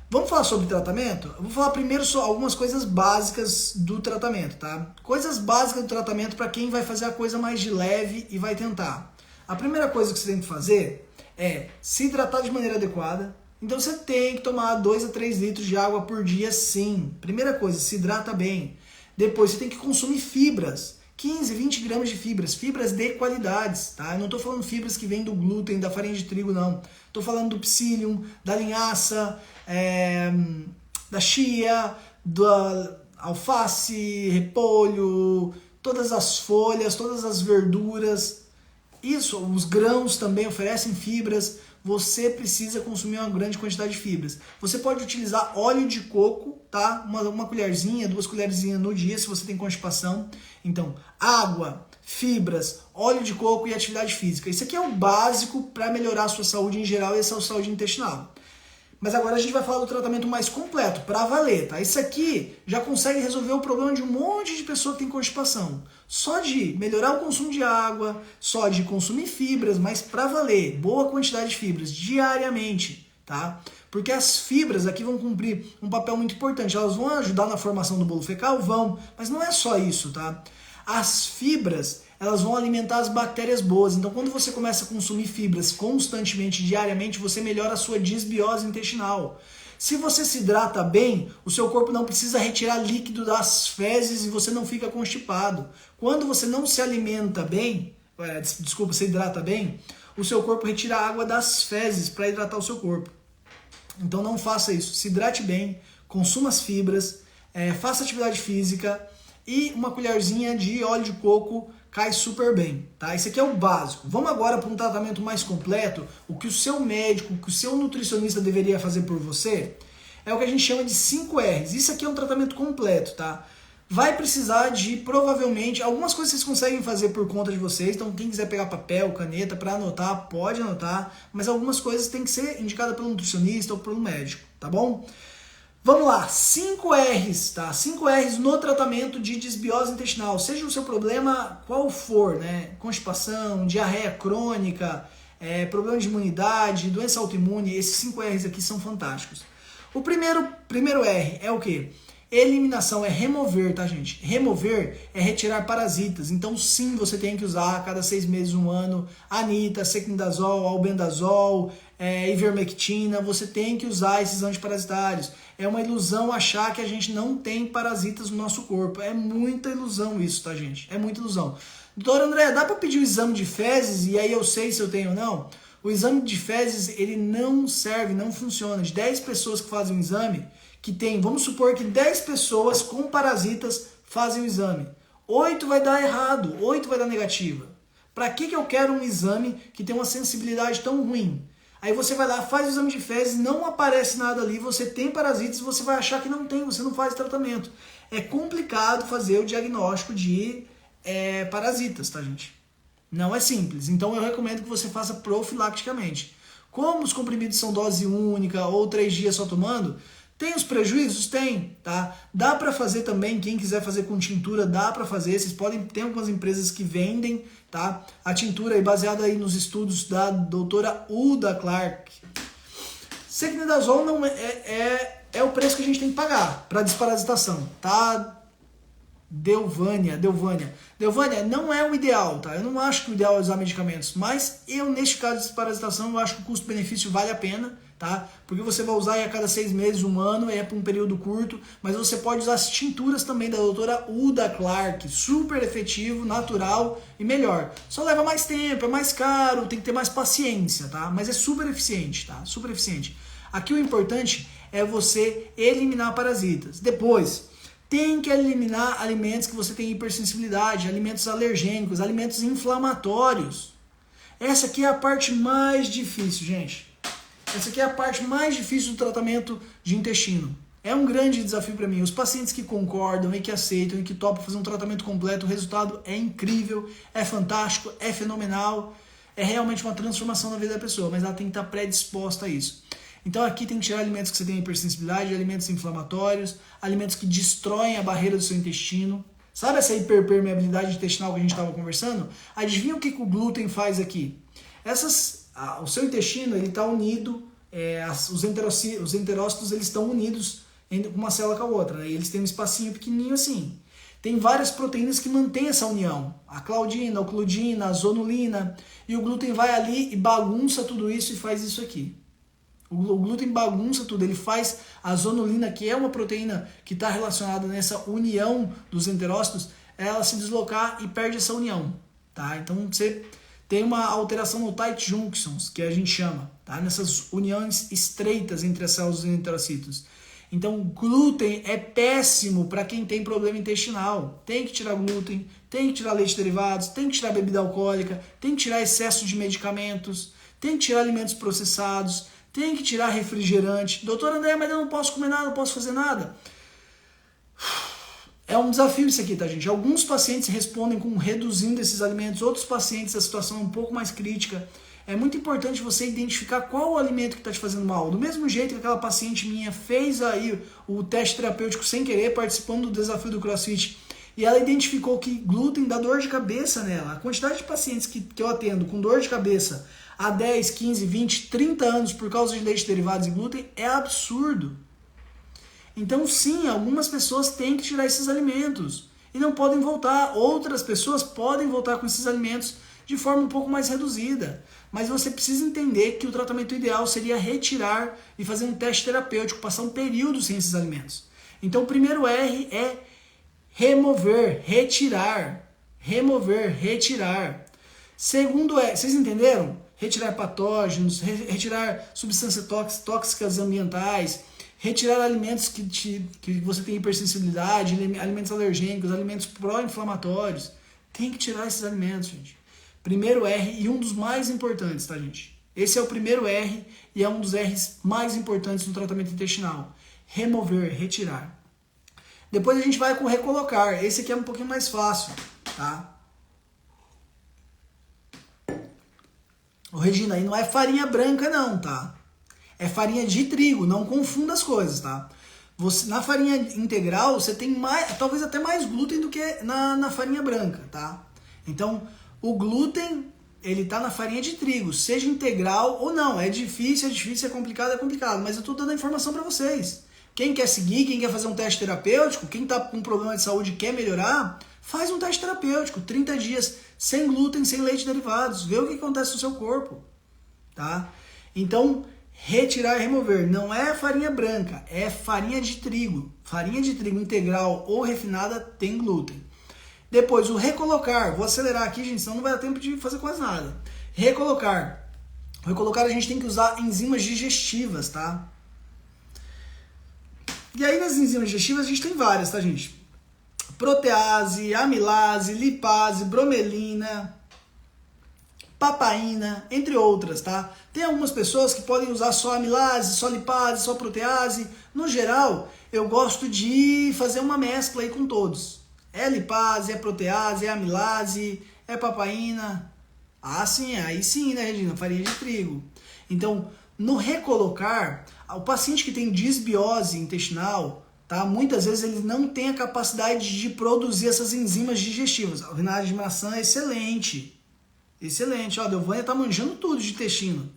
Vamos falar sobre tratamento? Eu vou falar primeiro sobre algumas coisas básicas do tratamento, tá? Coisas básicas do tratamento para quem vai fazer a coisa mais de leve e vai tentar. A primeira coisa que você tem que fazer é se hidratar de maneira adequada. Então você tem que tomar 2 a 3 litros de água por dia, sim. Primeira coisa, se hidrata bem. Depois você tem que consumir fibras. 15, 20 gramas de fibras de qualidades, tá? Eu não estou falando fibras que vêm do glúten, da farinha de trigo, não. Estou falando do psyllium, da linhaça, da chia, da alface, repolho, todas as folhas, todas as verduras. Isso, os grãos também oferecem fibras. Você precisa consumir uma grande quantidade de fibras. Você pode utilizar óleo de coco, tá? Uma colherzinha, 2 colherzinhas no dia, se você tem constipação. Então, água, fibras, óleo de coco e atividade física. Isso aqui é o básico para melhorar a sua saúde em geral e a sua saúde intestinal. Mas agora a gente vai falar do tratamento mais completo, para valer, tá? Isso aqui já consegue resolver o problema de um monte de pessoa que tem constipação. Só de melhorar o consumo de água, só de consumir fibras, mas para valer, boa quantidade de fibras diariamente, tá? Porque as fibras aqui vão cumprir um papel muito importante. Elas vão ajudar na formação do bolo fecal? Vão, mas não é só isso, tá? As fibras, elas vão alimentar as bactérias boas. Então, quando você começa a consumir fibras constantemente, diariamente, você melhora a sua disbiose intestinal. Se você se hidrata bem, o seu corpo não precisa retirar líquido das fezes e você não fica constipado. Quando você não se alimenta bem, se hidrata bem, o seu corpo retira a água das fezes para hidratar o seu corpo. Então não faça isso. Se hidrate bem, consuma as fibras, faça atividade física e uma colherzinha de óleo de coco cai super bem, tá? Esse aqui é o básico. Vamos agora para um tratamento mais completo. O que o seu médico, o que o seu nutricionista deveria fazer por você é o que a gente chama de 5 R's. Isso aqui é um tratamento completo, tá? Vai precisar de, provavelmente, algumas coisas vocês conseguem fazer por conta de vocês. Então, quem quiser pegar papel, caneta para anotar, pode anotar. Mas algumas coisas tem que ser indicadas pelo nutricionista ou pelo médico, tá bom? Vamos lá, 5 R's, tá? 5 R's no tratamento de disbiose intestinal. Seja o seu problema qual for, né? Constipação, diarreia crônica, problema de imunidade, doença autoimune, esses 5 R's aqui são fantásticos. O primeiro R é o quê? Eliminação, é remover, tá, gente? Remover é retirar parasitas. Então, sim, você tem que usar a cada 6 meses, 1 ano, anita, secnidazol, albendazol, ivermectina. Você tem que usar esses antiparasitários. É uma ilusão achar que a gente não tem parasitas no nosso corpo. É muita ilusão isso, tá, gente? É muita ilusão. Doutor André, dá para pedir o exame de fezes e aí eu sei se eu tenho ou não? O exame de fezes, ele não serve, não funciona. De 10 pessoas que fazem o exame, que tem, vamos supor que 10 pessoas com parasitas fazem o exame. 8 vai dar errado, 8 vai dar negativa. Para que eu quero um exame que tem uma sensibilidade tão ruim? Aí você vai lá, faz o exame de fezes, não aparece nada ali, você tem parasitas, você vai achar que não tem, você não faz tratamento. É complicado fazer o diagnóstico de parasitas, tá, gente? Não é simples, então eu recomendo que você faça profilacticamente. Como os comprimidos são dose única ou 3 dias só tomando, tem os prejuízos? Tem, tá? Dá para fazer também, quem quiser fazer com tintura, dá para fazer. Vocês podem, tem algumas empresas que vendem, tá? A tintura aí baseada aí nos estudos da doutora Uda Clark. Secnidazol não é o preço que a gente tem que pagar para desparasitação, tá? Delvânia não é o ideal, tá? Eu não acho que o ideal é usar medicamentos, mas neste caso de desparasitação, eu acho que o custo-benefício vale a pena, tá? Porque você vai usar aí a cada 6 meses, 1 ano, é para um período curto, mas você pode usar as tinturas também da doutora Uda Clark, super efetivo, natural e melhor. Só leva mais tempo, é mais caro, tem que ter mais paciência, tá? Mas é super eficiente, tá? Super eficiente. Aqui o importante é você eliminar parasitas. Depois, tem que eliminar alimentos que você tem hipersensibilidade, alimentos alergênicos, alimentos inflamatórios. Essa aqui é a parte mais difícil, gente. Essa aqui é a parte mais difícil do tratamento de intestino. É um grande desafio para mim. Os pacientes que concordam e que aceitam e que topam fazer um tratamento completo, o resultado é incrível, é fantástico, é fenomenal. É realmente uma transformação na vida da pessoa, mas ela tem que estar predisposta a isso. Então aqui tem que tirar alimentos que você tem hipersensibilidade, alimentos inflamatórios, alimentos que destroem a barreira do seu intestino. Sabe essa hiperpermeabilidade intestinal que a gente estava conversando? Adivinha o que o glúten faz aqui? O seu intestino está unido, os enterócitos eles estão unidos uma célula com a outra, né? E eles têm um espacinho pequenininho assim. Tem várias proteínas que mantêm essa união. A claudina, a ocludina, a zonulina. E o glúten vai ali e bagunça tudo isso e faz isso aqui. O glúten bagunça tudo. Ele faz a zonulina, que é uma proteína que está relacionada nessa união dos enterócitos, ela se deslocar e perde essa união. Tá? Então você tem uma alteração no tight junctions, que a gente chama. Tá? Nessas uniões estreitas entre as células dos enterocitos. Então, glúten é péssimo para quem tem problema intestinal. Tem que tirar glúten, tem que tirar leite derivados, tem que tirar bebida alcoólica, tem que tirar excesso de medicamentos, tem que tirar alimentos processados, tem que tirar refrigerante. Doutor André, mas eu não posso comer nada, não posso fazer nada. É um desafio isso aqui, tá, gente? Alguns pacientes respondem com reduzindo esses alimentos, outros pacientes a situação é um pouco mais crítica. É muito importante você identificar qual o alimento que está te fazendo mal. Do mesmo jeito que aquela paciente minha fez aí o teste terapêutico sem querer, participando do desafio do CrossFit, e ela identificou que glúten dá dor de cabeça nela. A quantidade de pacientes que eu atendo com dor de cabeça há 10, 15, 20, 30 anos por causa de leite derivados e glúten é absurdo. Então sim, algumas pessoas têm que tirar esses alimentos e não podem voltar. Outras pessoas podem voltar com esses alimentos de forma um pouco mais reduzida. Mas você precisa entender que o tratamento ideal seria retirar e fazer um teste terapêutico, passar um período sem esses alimentos. Então o primeiro R é remover, retirar. Remover, retirar. Segundo é, vocês entenderam? Retirar patógenos, retirar substâncias tóxicas ambientais, retirar alimentos que você tem hipersensibilidade, alimentos alergênicos, alimentos pró-inflamatórios. Tem que tirar esses alimentos, gente. Primeiro R e um dos mais importantes, tá, gente? Esse é o primeiro R e é um dos R's mais importantes no tratamento intestinal. Remover, retirar. Depois a gente vai com recolocar. Esse aqui é um pouquinho mais fácil, tá? Ô, Regina, aí não é farinha branca não, tá? É farinha de trigo, não confunda as coisas, tá? Na farinha integral você tem mais, talvez até mais glúten do que na farinha branca, tá? Então, o glúten, ele tá na farinha de trigo, seja integral ou não. É difícil, é complicado, mas eu tô dando a informação para vocês. Quem quer seguir, quem quer fazer um teste terapêutico, quem tá com problema de saúde e quer melhorar, faz um teste terapêutico, 30 dias, sem glúten, sem leite derivados, vê o que acontece no seu corpo, tá? Então, retirar e remover, não é farinha branca, é farinha de trigo. Farinha de trigo integral ou refinada tem glúten. Depois, o recolocar. Vou acelerar aqui, gente, senão não vai dar tempo de fazer quase nada. Recolocar. Recolocar a gente tem que usar enzimas digestivas, tá? E aí nas enzimas digestivas a gente tem várias, tá, gente? Protease, amilase, lipase, bromelina, papaina, entre outras, tá? Tem algumas pessoas que podem usar só amilase, só lipase, só protease. No geral, eu gosto de fazer uma mescla aí com todos. É lipase, é protease, é amilase, é papaina. Ah, sim, aí sim, né, Regina? Farinha de trigo. Então, no recolocar, o paciente que tem disbiose intestinal, tá? Muitas vezes ele não tem a capacidade de produzir essas enzimas digestivas. O vinagre de maçã é excelente. Excelente. Ó, a Delvânia tá manjando tudo de intestino.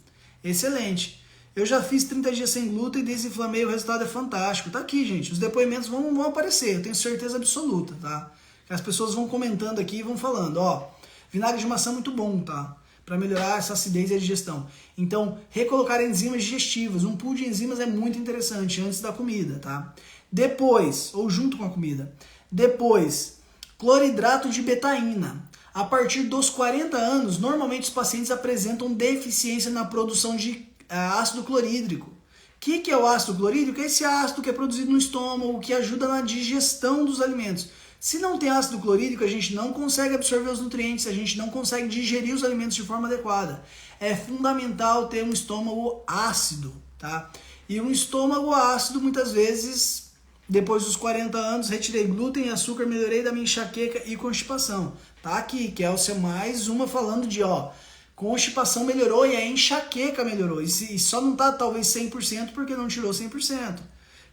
Excelente. Eu já fiz 30 dias sem glúten e desinflamei, o resultado é fantástico. Tá aqui, gente. Os depoimentos vão aparecer, eu tenho certeza absoluta, tá? As pessoas vão comentando aqui e vão falando, ó, vinagre de maçã é muito bom, tá? Para melhorar essa acidez e a digestão. Então, recolocar enzimas digestivas. Um pool de enzimas é muito interessante antes da comida, tá? Depois, ou junto com a comida. Depois, cloridrato de betaína. A partir dos 40 anos, normalmente os pacientes apresentam deficiência na produção de ácido clorídrico. O que é o ácido clorídrico? É esse ácido que é produzido no estômago, que ajuda na digestão dos alimentos. Se não tem ácido clorídrico, a gente não consegue absorver os nutrientes, a gente não consegue digerir os alimentos de forma adequada. É fundamental ter um estômago ácido, tá? E um estômago ácido, muitas vezes, depois dos 40 anos, retirei glúten e açúcar, melhorei da minha enxaqueca e constipação. Tá aqui, que é o mais uma falando de, ó, Constipação melhorou e a enxaqueca melhorou. E só não tá talvez 100% porque não tirou 100%.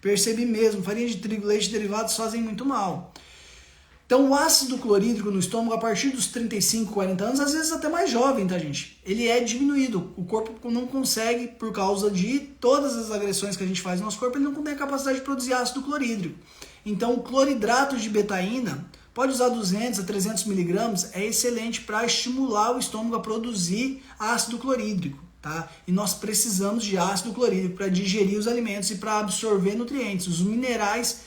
Percebi mesmo, farinha de trigo, leite e derivados fazem muito mal. Então o ácido clorídrico no estômago a partir dos 35, 40 anos, às vezes até mais jovem, tá gente? Ele é diminuído. O corpo não consegue, por causa de todas as agressões que a gente faz no nosso corpo, ele não tem a capacidade de produzir ácido clorídrico. Então o cloridrato de betaína, pode usar 200 a 300 miligramas, é excelente para estimular o estômago a produzir ácido clorídrico, tá? E nós precisamos de ácido clorídrico para digerir os alimentos e para absorver nutrientes. Os minerais,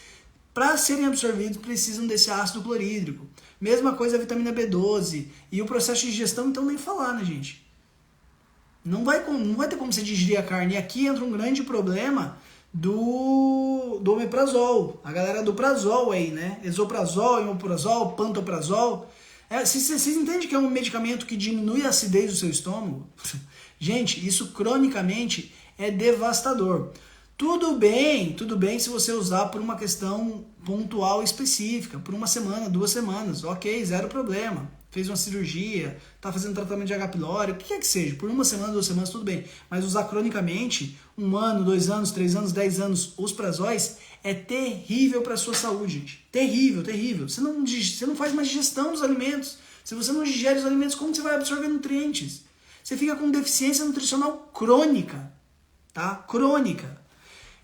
para serem absorvidos, precisam desse ácido clorídrico. Mesma coisa a vitamina B12 e o processo de digestão, então nem falar, né, gente? Não vai ter como você digerir a carne. E aqui entra um grande problema do omeprazol. A galera do prazol aí, né? Esomeprazol, omeprazol, pantoprazol. Vocês entendem que é um medicamento que diminui a acidez do seu estômago? Gente, isso cronicamente é devastador. Tudo bem se você usar por uma questão pontual específica, por uma semana, 2 semanas, ok, zero problema. Fez uma cirurgia, está fazendo tratamento de H. pylori, o que quer que seja, por uma semana, 2 semanas, tudo bem. Mas usar cronicamente, 1 ano, 2 anos, 3 anos, 10 anos, os prazóis, é terrível para a sua saúde, gente. Terrível, terrível. Você não faz mais digestão dos alimentos. Se você não digere os alimentos, como você vai absorver nutrientes? Você fica com deficiência nutricional crônica, tá? Crônica.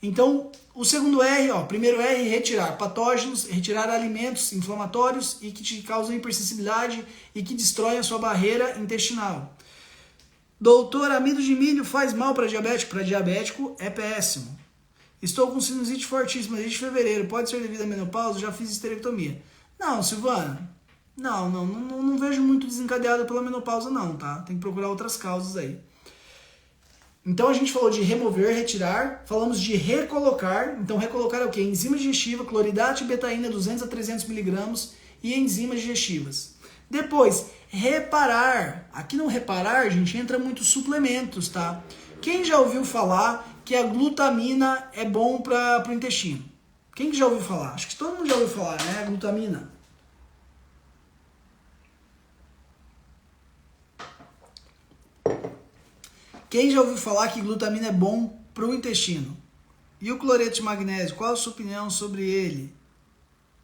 Então, o segundo R, primeiro R, retirar patógenos, retirar alimentos inflamatórios e que te causam hipersensibilidade e que destroem a sua barreira intestinal. Doutor, amido de milho faz mal para diabético? Para diabético é péssimo. Estou com sinusite fortíssima desde fevereiro, pode ser devido à menopausa? Já fiz esterectomia. Não, Silvana, não vejo muito desencadeado pela menopausa não, tá? Tem que procurar outras causas aí. Então a gente falou de remover, retirar, falamos de recolocar. Então recolocar é o quê? Enzima digestiva, cloridato e betaína 200 a 300 miligramas e enzimas digestivas. Depois, reparar. Aqui no reparar, gente, entra muitos suplementos, tá? Quem já ouviu falar que a glutamina é bom para o intestino? Quem que já ouviu falar? Acho que todo mundo já ouviu falar, né? A glutamina. Quem já ouviu falar que glutamina é bom para o intestino? E o cloreto de magnésio? Qual a sua opinião sobre ele?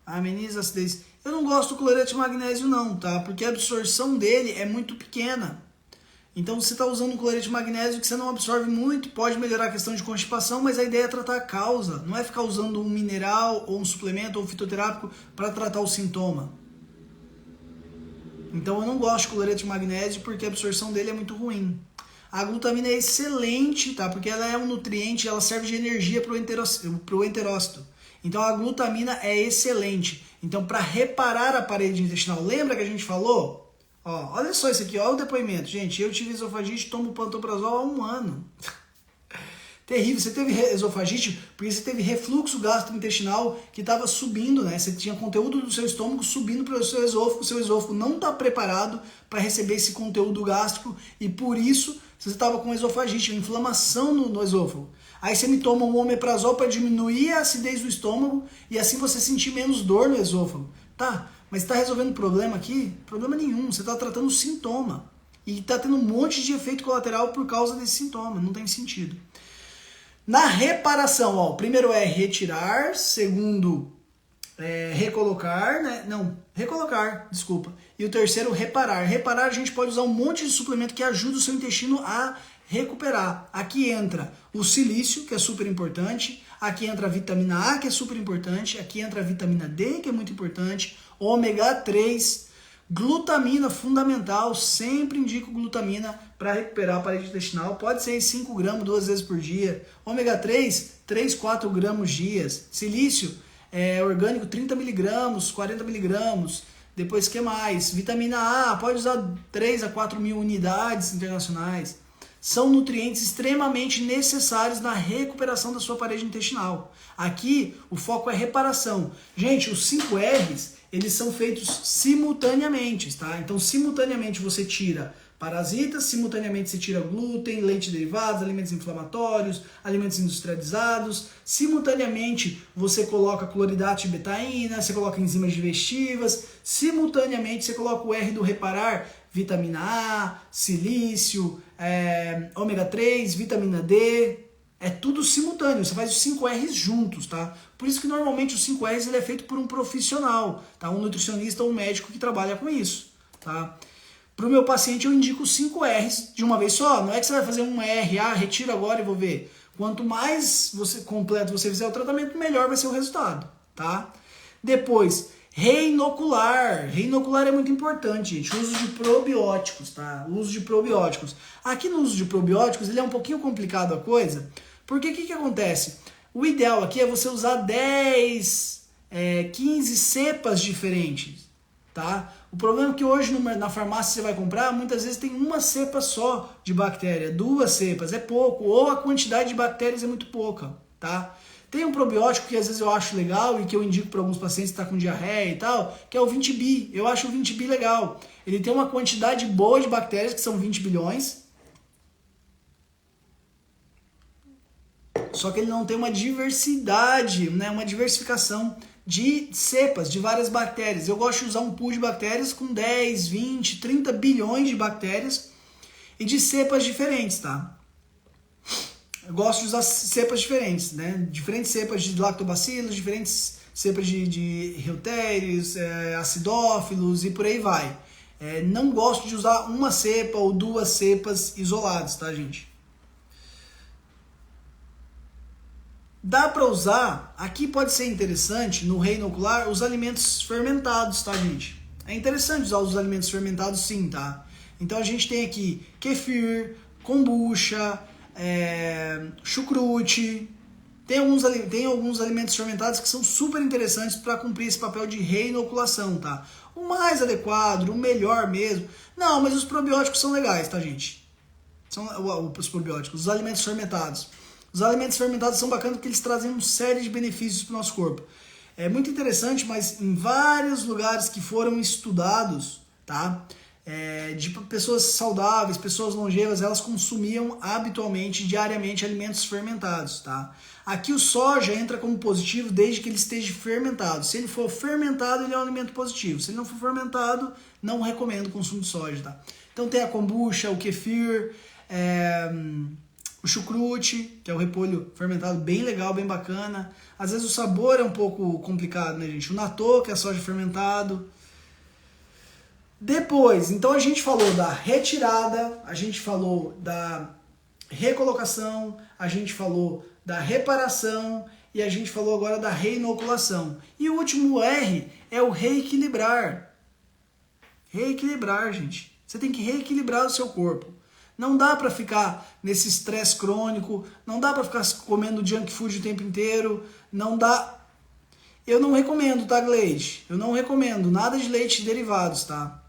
Ameniza a acidez. Eu não gosto do cloreto de magnésio não, tá? Porque a absorção dele é muito pequena. Então você está usando um cloreto de magnésio que você não absorve muito, pode melhorar a questão de constipação, mas a ideia é tratar a causa. Não é ficar usando um mineral ou um suplemento ou um fitoterápico para tratar o sintoma. Então eu não gosto de cloreto de magnésio porque a absorção dele é muito ruim. A glutamina é excelente, tá? Porque ela é um nutriente, ela serve de energia para o enterócito. Então a glutamina é excelente. Então para reparar a parede intestinal, lembra que a gente falou? Olha só isso aqui, olha o depoimento. Gente, eu tive esofagite, tomo pantoprazol há 1 ano. Terrível, você teve esofagite porque você teve refluxo gastrointestinal que estava subindo, né? Você tinha conteúdo do seu estômago subindo para o seu esôfago não está preparado para receber esse conteúdo gástrico e por isso você estava com esofagite, uma inflamação no esôfago. Aí você me toma um omeprazol para diminuir a acidez do estômago e assim você sentir menos dor no esôfago. Tá, mas está resolvendo problema aqui? Problema nenhum, você está tratando o sintoma. E está tendo um monte de efeito colateral por causa desse sintoma, não tem sentido. Na reparação, primeiro é retirar, segundo recolocar, né? Não, recolocar, desculpa. E o terceiro, reparar. Reparar, a gente pode usar um monte de suplemento que ajuda o seu intestino a recuperar. Aqui entra o silício, que é super importante. Aqui entra a vitamina A, que é super importante. Aqui entra a vitamina D, que é muito importante. Ômega 3, glutamina, fundamental. Sempre indico glutamina para recuperar a parede intestinal. Pode ser 5 gramas 2 vezes por dia. Ômega 3, 3, 4 gramas dias. Silício, orgânico, 30 miligramas, 40 miligramas. Depois, que mais? Vitamina A, pode usar 3 a 4 mil unidades internacionais. São nutrientes extremamente necessários na recuperação da sua parede intestinal. Aqui, o foco é reparação. Gente, os 5 R's, eles são feitos simultaneamente, tá? Então, simultaneamente você tira parasitas, simultaneamente você tira glúten, leite derivados, alimentos inflamatórios, alimentos industrializados, simultaneamente você coloca cloridato de betaína, você coloca enzimas digestivas, simultaneamente você coloca o R do reparar, vitamina A, silício, ômega 3, vitamina D, é tudo simultâneo, você faz os 5 R's juntos, tá? Por isso que normalmente os 5 R's ele é feito por um profissional, tá? Um nutricionista ou um médico que trabalha com isso, tá? Para o meu paciente eu indico os 5 R's de uma vez só, não é que você vai fazer um R, retiro agora e vou ver. Quanto mais completo você fizer o tratamento, melhor vai ser o resultado, tá? Depois, reinocular. Reinocular é muito importante, gente. O uso de probióticos, tá? O uso de probióticos. Aqui no uso de probióticos, ele é um pouquinho complicado a coisa, porque o que acontece? O ideal aqui é você usar 10, 15 cepas diferentes, tá? O problema é que hoje na farmácia você vai comprar, muitas vezes tem uma cepa só de bactéria, 2 cepas, é pouco, ou a quantidade de bactérias é muito pouca, tá? Tem um probiótico que às vezes eu acho legal e que eu indico para alguns pacientes que estão com diarreia e tal, que é o 20B. Eu acho o 20B legal. Ele tem uma quantidade boa de bactérias, que são 20 bilhões, só que ele não tem uma diversidade, né, uma diversificação de cepas, de várias bactérias. Eu gosto de usar um pool de bactérias com 10, 20, 30 bilhões de bactérias e de cepas diferentes, tá? Eu gosto de usar cepas diferentes, né? Diferentes cepas de lactobacilos, diferentes cepas de reutérios, acidófilos e por aí vai. Não gosto de usar uma cepa ou 2 cepas isoladas, tá, gente? Dá para usar, aqui pode ser interessante, no reinocular, os alimentos fermentados, tá, gente? É interessante usar os alimentos fermentados sim, tá? Então a gente tem aqui kefir, kombucha, chucrute, tem alguns alimentos fermentados que são super interessantes para cumprir esse papel de reinoculação, tá? O mais adequado, o melhor mesmo. Não, mas os probióticos são legais, tá, gente? São os probióticos, os alimentos fermentados. Os alimentos fermentados são bacanas porque eles trazem uma série de benefícios para o nosso corpo. É muito interessante, mas em vários lugares que foram estudados, tá? De pessoas saudáveis, pessoas longevas, elas consumiam habitualmente, diariamente, alimentos fermentados, tá? Aqui o soja entra como positivo desde que ele esteja fermentado. Se ele for fermentado, ele é um alimento positivo. Se ele não for fermentado, não recomendo o consumo de soja, tá? Então tem a kombucha, o kefir, o chucrute, que é o repolho fermentado, bem legal, bem bacana. Às vezes o sabor é um pouco complicado, né, gente? O natto, que é soja fermentado. Depois, então a gente falou da retirada, a gente falou da recolocação, a gente falou da reparação e a gente falou agora da reinoculação. E o último R é o reequilibrar. Reequilibrar, gente. Você tem que reequilibrar o seu corpo. Não dá para ficar nesse estresse crônico, não dá para ficar comendo junk food o tempo inteiro, não dá. Eu não recomendo, tá, Gleide? Eu não recomendo nada de leite e derivados, tá?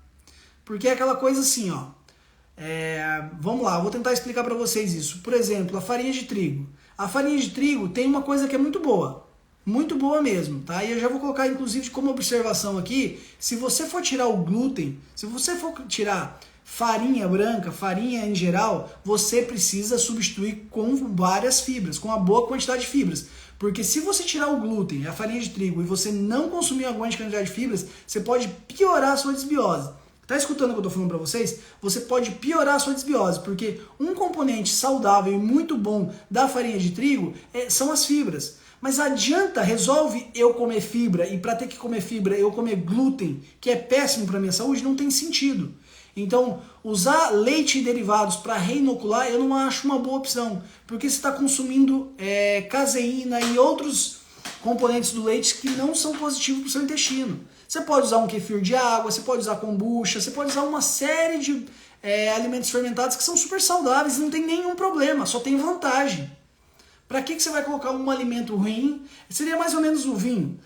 Porque é aquela coisa assim, ó. Vamos lá, vou tentar explicar para vocês isso. Por exemplo, a farinha de trigo. A farinha de trigo tem uma coisa que é muito boa mesmo, tá? E eu já vou colocar, inclusive, como observação aqui, se você for tirar o glúten, se você for tirar farinha branca, farinha em geral, você precisa substituir com várias fibras, com uma boa quantidade de fibras. Porque se você tirar o glúten, a farinha de trigo, e você não consumir uma grande quantidade de fibras, você pode piorar a sua desbiose. Tá escutando o que eu tô falando para vocês? Você pode piorar a sua desbiose, porque um componente saudável e muito bom da farinha de trigo são as fibras. Mas resolve eu comer fibra, e para ter que comer fibra eu comer glúten, que é péssimo para minha saúde, não tem sentido. Então, usar leite e derivados para reinocular eu não acho uma boa opção, porque você está consumindo caseína e outros componentes do leite que não são positivos para o seu intestino. Você pode usar um kefir de água, você pode usar kombucha, você pode usar uma série de alimentos fermentados que são super saudáveis e não tem nenhum problema, só tem vantagem. Para que você vai colocar um alimento ruim? Seria mais ou menos o vinho.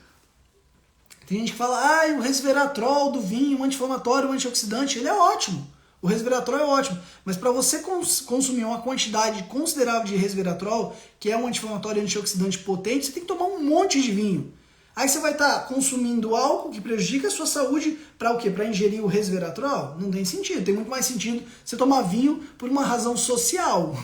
Tem gente que fala, o resveratrol do vinho, o anti-inflamatório, o antioxidante, ele é ótimo. O resveratrol é ótimo, mas para você consumir uma quantidade considerável de resveratrol, que é um anti-inflamatório e antioxidante potente, você tem que tomar um monte de vinho. Aí você vai estar consumindo álcool que prejudica a sua saúde para o quê? Para ingerir o resveratrol? Não tem sentido. Tem muito mais sentido você tomar vinho por uma razão social,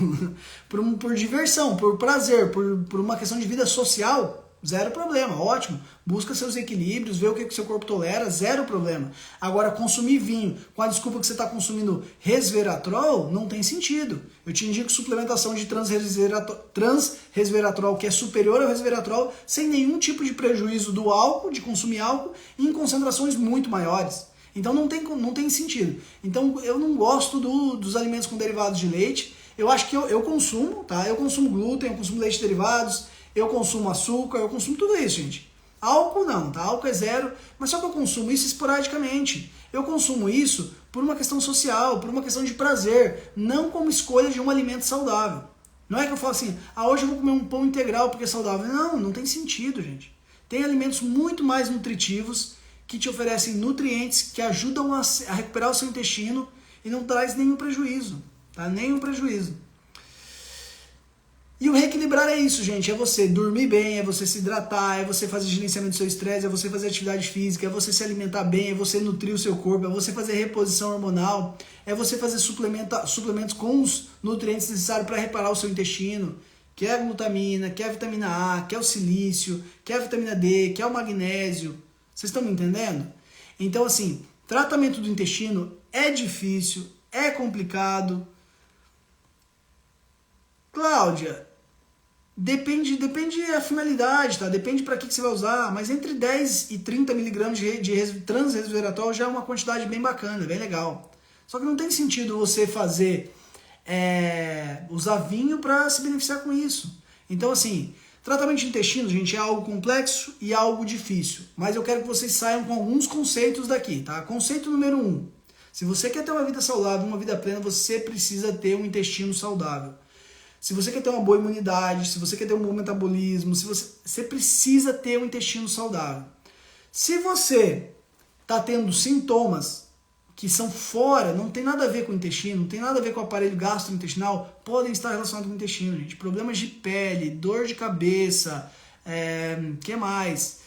por diversão, por prazer, por uma questão de vida social. Zero problema, ótimo. Busca seus equilíbrios, vê o que o seu corpo tolera, zero problema. Agora, consumir vinho com a desculpa que você está consumindo resveratrol, não tem sentido. Eu te indico suplementação de transresveratrol, que é superior ao resveratrol, sem nenhum tipo de prejuízo do álcool, de consumir álcool, em concentrações muito maiores. Então não tem sentido. Então eu não gosto dos alimentos com derivados de leite. Eu acho que eu consumo, tá? Eu consumo glúten, eu consumo leite derivados, eu consumo açúcar, eu consumo tudo isso, gente. Álcool não, tá? Álcool é zero, mas só que eu consumo isso esporadicamente. Eu consumo isso por uma questão social, por uma questão de prazer, não como escolha de um alimento saudável. Não é que eu falo assim, hoje eu vou comer um pão integral porque é saudável. Não tem sentido, gente. Tem alimentos muito mais nutritivos que te oferecem nutrientes que ajudam a recuperar o seu intestino e não traz nenhum prejuízo, tá? Nenhum prejuízo. E o reequilibrar é isso, gente, é você dormir bem, é você se hidratar, é você fazer gerenciamento do seu estresse, é você fazer atividade física, é você se alimentar bem, é você nutrir o seu corpo, é você fazer reposição hormonal, é você fazer suplementos com os nutrientes necessários para reparar o seu intestino, que é a glutamina, que é a vitamina A, que é o silício, que é a vitamina D, que é o magnésio. Vocês estão me entendendo? Então, assim, tratamento do intestino é difícil, é complicado. Cláudia, depende da finalidade, tá? Depende para que você vai usar, mas entre 10 e 30 miligramas de transresveratrol já é uma quantidade bem bacana, bem legal. Só que não tem sentido você usar vinho para se beneficiar com isso. Então, assim, tratamento de intestino, gente, é algo complexo e algo difícil, mas eu quero que vocês saiam com alguns conceitos daqui, tá? Conceito número 1. Se você quer ter uma vida saudável, uma vida plena, você precisa ter um intestino saudável. Se você quer ter uma boa imunidade, se você quer ter um bom metabolismo, você precisa ter um intestino saudável. Se você está tendo sintomas que são fora, não tem nada a ver com o intestino, não tem nada a ver com o aparelho gastrointestinal, podem estar relacionados com o intestino, gente. Problemas de pele, dor de cabeça, que mais?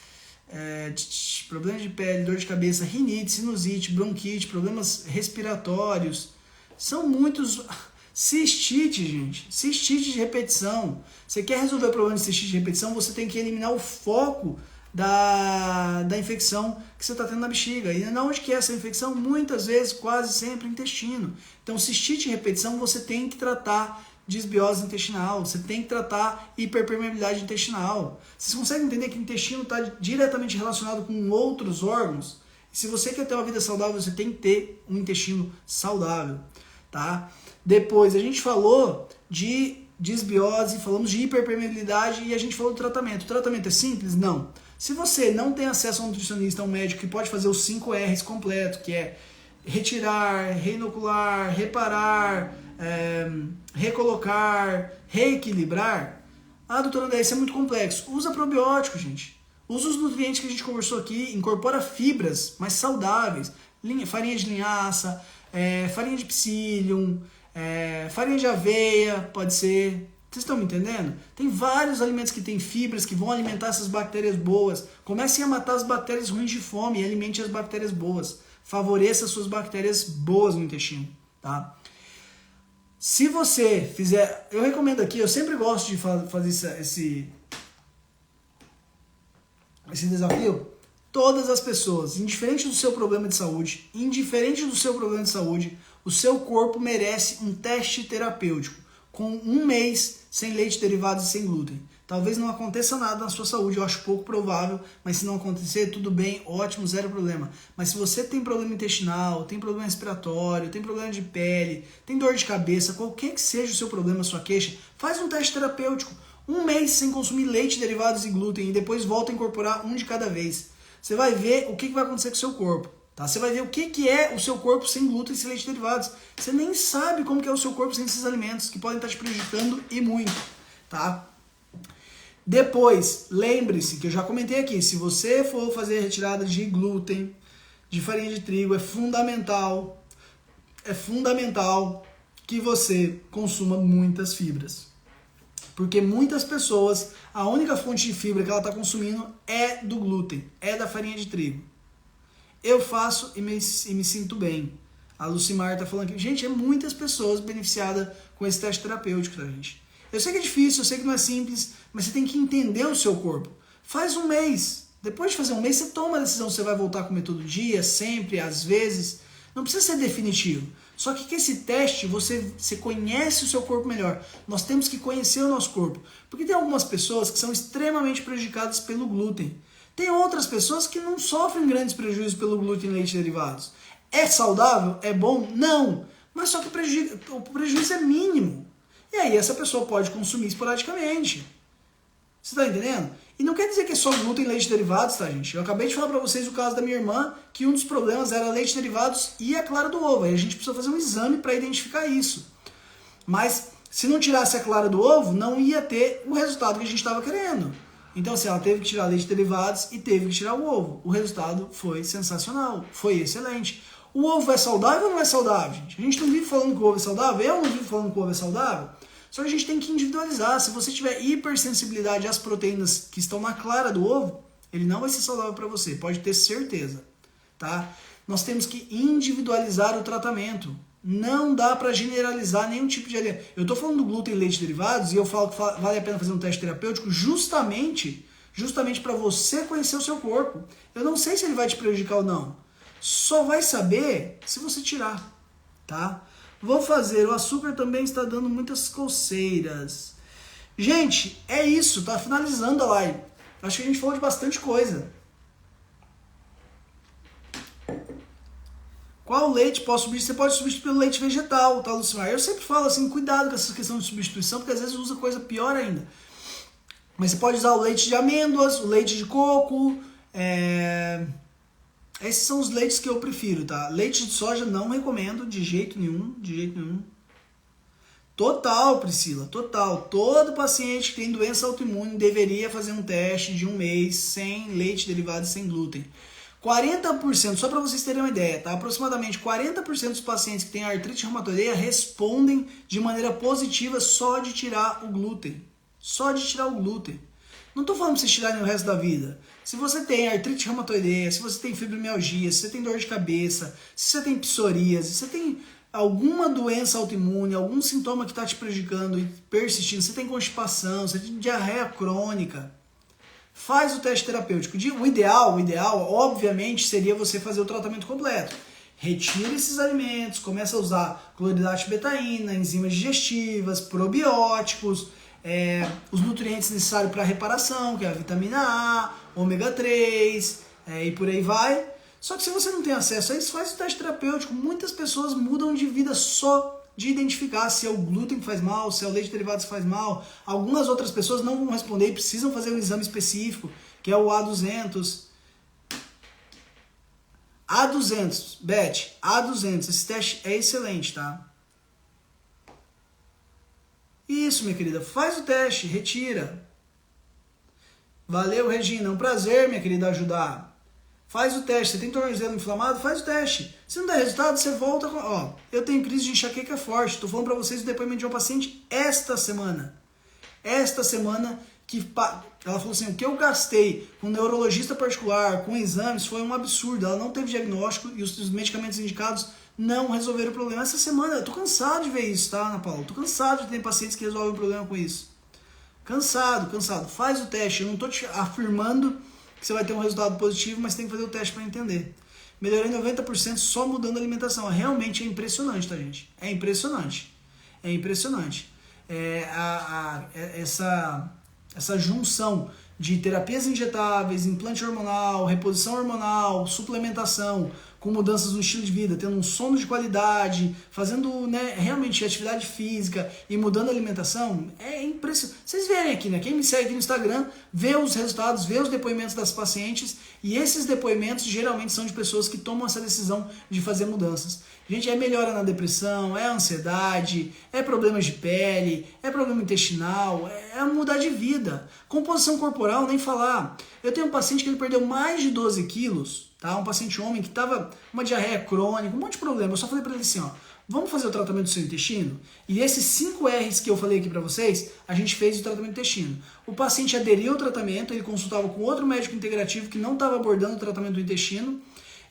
Problemas de pele, dor de cabeça, rinite, sinusite, bronquite, problemas respiratórios. São muitos... Cistite, gente. Cistite de repetição. Você quer resolver o problema de cistite de repetição, você tem que eliminar o foco da infecção que você está tendo na bexiga. E onde que é essa infecção? Muitas vezes, quase sempre, intestino. Então, cistite de repetição, você tem que tratar disbiose intestinal, você tem que tratar hiperpermeabilidade intestinal. Vocês conseguem entender que o intestino está diretamente relacionado com outros órgãos? E se você quer ter uma vida saudável, você tem que ter um intestino saudável, tá? Depois, a gente falou de disbiose, falamos de hiperpermeabilidade e a gente falou do tratamento. O tratamento é simples? Não. Se você não tem acesso a um nutricionista, a um médico que pode fazer os 5 R's completo, que é retirar, reinocular, reparar, recolocar, reequilibrar, doutora André, isso é muito complexo. Usa probiótico, gente. Usa os nutrientes que a gente conversou aqui, incorpora fibras mais saudáveis, farinha de linhaça, farinha de psyllium, farinha de aveia, pode ser. Vocês estão me entendendo? Tem vários alimentos que têm fibras que vão alimentar essas bactérias boas. Comecem a matar as bactérias ruins de fome e alimente as bactérias boas. Favoreça as suas bactérias boas no intestino, tá? Se você fizer... Eu recomendo aqui, eu sempre gosto de fazer esse desafio. Todas as pessoas, indiferente do seu problema de saúde, o seu corpo merece um teste terapêutico com 1 mês sem leite derivados e sem glúten. Talvez não aconteça nada na sua saúde, eu acho pouco provável, mas se não acontecer, tudo bem, ótimo, zero problema. Mas se você tem problema intestinal, tem problema respiratório, tem problema de pele, tem dor de cabeça, qualquer que seja o seu problema, a sua queixa, faz um teste terapêutico. 1 mês sem consumir leite derivados e glúten e depois volta a incorporar um de cada vez. Você vai ver o que vai acontecer com o seu corpo. Tá? Você vai ver o que é o seu corpo sem glúten e sem leite derivados. Você nem sabe como que é o seu corpo sem esses alimentos, que podem estar te prejudicando e muito. Tá? Depois, lembre-se que eu já comentei aqui, se você for fazer retirada de glúten, de farinha de trigo, é fundamental que você consuma muitas fibras. Porque muitas pessoas, a única fonte de fibra que ela está consumindo é do glúten, é da farinha de trigo. Eu faço e me sinto bem. A Lucimar está falando aqui, gente, é muitas pessoas beneficiadas com esse teste terapêutico, tá, gente? Eu sei que é difícil, eu sei que não é simples, mas você tem que entender o seu corpo. Faz um mês. Depois de fazer um mês, você toma a decisão se você vai voltar a comer todo dia, sempre, às vezes. Não precisa ser definitivo. Só que com esse teste, você conhece o seu corpo melhor. Nós temos que conhecer o nosso corpo. Porque tem algumas pessoas que são extremamente prejudicadas pelo glúten. Tem outras pessoas que não sofrem grandes prejuízos pelo glúten e leite derivados. É saudável? É bom? Não. Mas só que o prejuízo é mínimo. E aí essa pessoa pode consumir esporadicamente. Você tá entendendo? E não quer dizer que é só glúten e leite derivados, tá, gente? Eu acabei de falar pra vocês o caso da minha irmã, que um dos problemas era leite derivados e a clara do ovo. Aí a gente precisa fazer um exame para identificar isso. Mas se não tirasse a clara do ovo, não ia ter o resultado que a gente estava querendo. Então, assim, ela teve que tirar leite derivados e teve que tirar o ovo. O resultado foi sensacional, foi excelente. O ovo é saudável ou não é saudável, gente? A gente não vive falando que o ovo é saudável, eu não vivo falando que o ovo é saudável. Só que a gente tem que individualizar. Se você tiver hipersensibilidade às proteínas que estão na clara do ovo, ele não vai ser saudável para você, pode ter certeza, tá? Nós temos que individualizar o tratamento. Não dá para generalizar nenhum tipo de alimento. Eu estou falando do glúten e leite derivados e eu falo que vale a pena fazer um teste terapêutico justamente para você conhecer o seu corpo. Eu não sei se ele vai te prejudicar ou não. Só vai saber se você tirar, tá? Vou fazer, o açúcar também está dando muitas coceiras. Gente, é isso, tá finalizando a live. Acho que a gente falou de bastante coisa. Qual leite posso substituir? Você pode substituir pelo leite vegetal, tá, Lucimar? Eu sempre falo assim, cuidado com essa questão de substituição, porque às vezes usa coisa pior ainda. Mas você pode usar o leite de amêndoas, o leite de coco, Esses são os leites que eu prefiro, tá? Leite de soja não recomendo de jeito nenhum, de jeito nenhum. Total, Priscila, total. Todo paciente que tem doença autoimune deveria fazer um teste de um mês sem leite derivado e sem glúten. 40%, só para vocês terem uma ideia, tá? Aproximadamente 40% dos pacientes que têm artrite reumatoideia respondem de maneira positiva só de tirar o glúten. Só de tirar o glúten. Não estou falando para vocês tirarem o resto da vida. Se você tem artrite reumatoideia, se você tem fibromialgia, se você tem dor de cabeça, se você tem psoríase, se você tem alguma doença autoimune, algum sintoma que está te prejudicando e persistindo, você tem constipação, você tem diarreia crônica, faz o teste terapêutico. O ideal, obviamente, seria você fazer o tratamento completo. Retira esses alimentos, começa a usar cloridrato de betaína, enzimas digestivas, probióticos, os nutrientes necessários para a reparação, que é a vitamina A, ômega 3, e por aí vai. Só que se você não tem acesso a isso, faz o teste terapêutico. Muitas pessoas mudam de vida só de identificar se é o glúten que faz mal, se é o leite derivado que faz mal. Algumas outras pessoas não vão responder e precisam fazer um exame específico, que é o A200. A200, Beth, A200, esse teste é excelente, tá? Isso, minha querida, faz o teste, retira. Valeu, Regina, é um prazer, minha querida, ajudar. Faz o teste, você tem tornozelo inflamado? Faz o teste. Se não der resultado, você volta com... Ó, eu tenho crise de enxaqueca forte, estou falando para vocês o depoimento de uma paciente esta semana. Esta semana, que ela falou assim, o que eu gastei com um neurologista particular, com exames, foi um absurdo. Ela não teve diagnóstico e os medicamentos indicados não resolveram o problema. Essa semana, eu tô cansado de ver isso, tá, Ana Paula? Tô cansado de ter pacientes que resolvem o problema com isso. Cansado. Faz o teste. Eu não tô te afirmando que você vai ter um resultado positivo, mas tem que fazer o teste para entender. Melhorei 90% só mudando a alimentação. Realmente é impressionante, tá, gente? É impressionante. Essa junção de terapias injetáveis, implante hormonal, reposição hormonal, suplementação, com mudanças no estilo de vida, tendo um sono de qualidade, fazendo, né, realmente atividade física e mudando a alimentação, é impressionante. Vocês verem aqui, né? Quem me segue aqui no Instagram, vê os resultados, vê os depoimentos das pacientes, e esses depoimentos geralmente são de pessoas que tomam essa decisão de fazer mudanças. Gente, é melhora na depressão, é ansiedade, é problemas de pele, é problema intestinal, é mudar de vida. Composição corporal, nem falar. Eu tenho um paciente que ele perdeu mais de 12 quilos, tá? Um paciente homem que tava uma diarreia crônica, um monte de problema. Eu só falei pra ele assim, ó, vamos fazer o tratamento do seu intestino? E esses 5 R's que eu falei aqui para vocês, a gente fez o tratamento do intestino. O paciente aderiu ao tratamento, ele consultava com outro médico integrativo que não estava abordando o tratamento do intestino.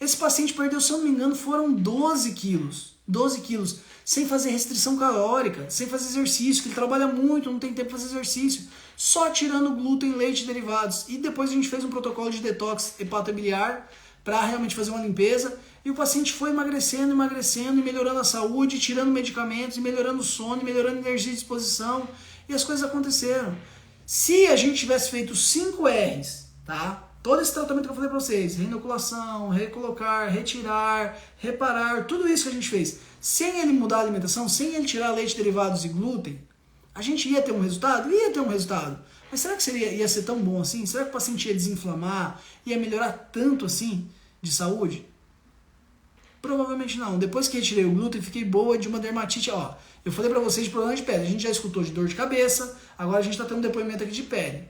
Esse paciente perdeu, se eu não me engano, foram 12 quilos. 12 quilos, sem fazer restrição calórica, sem fazer exercício, que ele trabalha muito, não tem tempo para fazer exercício. Só tirando glúten, leite e derivados. E depois a gente fez um protocolo de detox hepatobiliar para realmente fazer uma limpeza. E o paciente foi emagrecendo, emagrecendo, e melhorando a saúde, tirando medicamentos, e melhorando o sono, e melhorando a energia de disposição. E as coisas aconteceram. Se a gente tivesse feito 5 R's, tá? Todo esse tratamento que eu falei para vocês, reinoculação, recolocar, retirar, reparar, tudo isso que a gente fez, sem ele mudar a alimentação, sem ele tirar leite, derivados e glúten, a gente ia ter um resultado? Ia ter um resultado. Mas será que ia ser tão bom assim? Será que o paciente ia desinflamar? Ia melhorar tanto assim de saúde? Provavelmente não. Depois que retirei o glúten, fiquei boa de uma dermatite. Ó, eu falei para vocês de problema de pele. A gente já escutou de dor de cabeça, agora a gente está tendo um depoimento aqui de pele.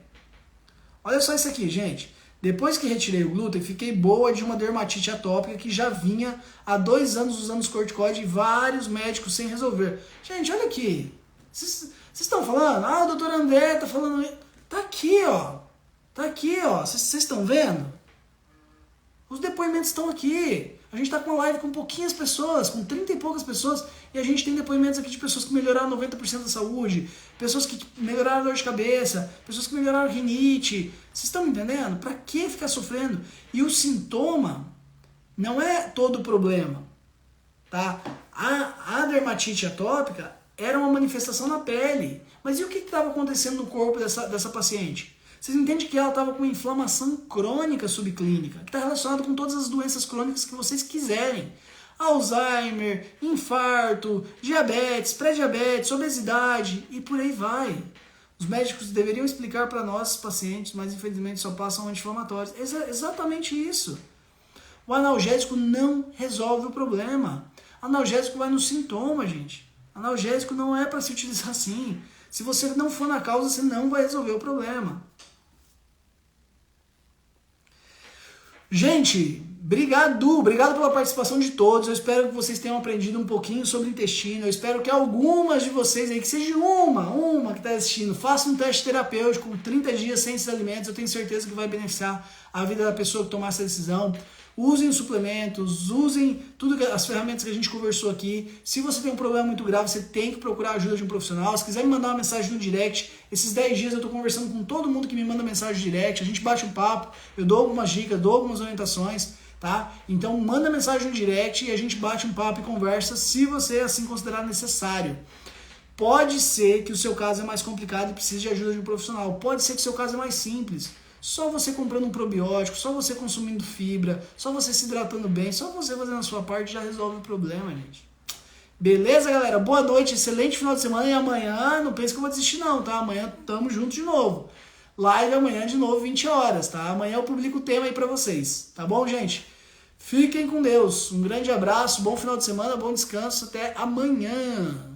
Olha só isso aqui, gente. Depois que retirei o glúten, fiquei boa de uma dermatite atópica que já vinha há 2 anos usando os corticoides e vários médicos sem resolver. Gente, olha aqui. Vocês estão falando? Ah, o doutor André tá falando... Tá aqui, ó. Tá aqui, ó. Vocês estão vendo? Os depoimentos estão aqui. A gente tá com uma live com pouquinhas pessoas, com 30 e poucas pessoas, e a gente tem depoimentos aqui de pessoas que melhoraram 90% da saúde, pessoas que melhoraram a dor de cabeça, pessoas que melhoraram a rinite. Vocês estão me entendendo? Pra que ficar sofrendo? E o sintoma não é todo o problema, tá? A dermatite atópica era uma manifestação na pele. Mas e o que estava acontecendo no corpo dessa paciente? Vocês entendem que ela estava com uma inflamação crônica subclínica, que está relacionada com todas as doenças crônicas que vocês quiserem. Alzheimer, infarto, diabetes, pré-diabetes, obesidade e por aí vai. Os médicos deveriam explicar para nossos pacientes, mas infelizmente só passam anti-inflamatórios. Exatamente isso. O analgésico não resolve o problema. Analgésico vai no sintoma, gente. Analgésico não é para se utilizar assim. Se você não for na causa, você não vai resolver o problema. Gente, obrigado pela participação de todos. Eu espero que vocês tenham aprendido um pouquinho sobre intestino. Eu espero que algumas de vocês aí, que seja uma que está assistindo, faça um teste terapêutico com 30 dias sem esses alimentos. Eu tenho certeza que vai beneficiar a vida da pessoa que tomar essa decisão. Usem suplementos, usem as ferramentas que a gente conversou aqui. Se você tem um problema muito grave, você tem que procurar a ajuda de um profissional. Se quiser me mandar uma mensagem no direct, esses 10 dias eu estou conversando com todo mundo que me manda mensagem no direct. A gente bate um papo, eu dou algumas dicas, dou algumas orientações, tá? Então manda mensagem no direct e a gente bate um papo e conversa se você assim considerar necessário. Pode ser que o seu caso é mais complicado e precise de ajuda de um profissional. Pode ser que o seu caso é mais simples. Só você comprando um probiótico, só você consumindo fibra, só você se hidratando bem, só você fazendo a sua parte já resolve o problema, gente. Beleza, galera? Boa noite, excelente final de semana e amanhã não pense que eu vou desistir não, tá? Amanhã tamo junto de novo. Live amanhã de novo, 20 horas, tá? Amanhã eu publico o tema aí pra vocês, tá bom, gente? Fiquem com Deus. Um grande abraço, bom final de semana, bom descanso, até amanhã.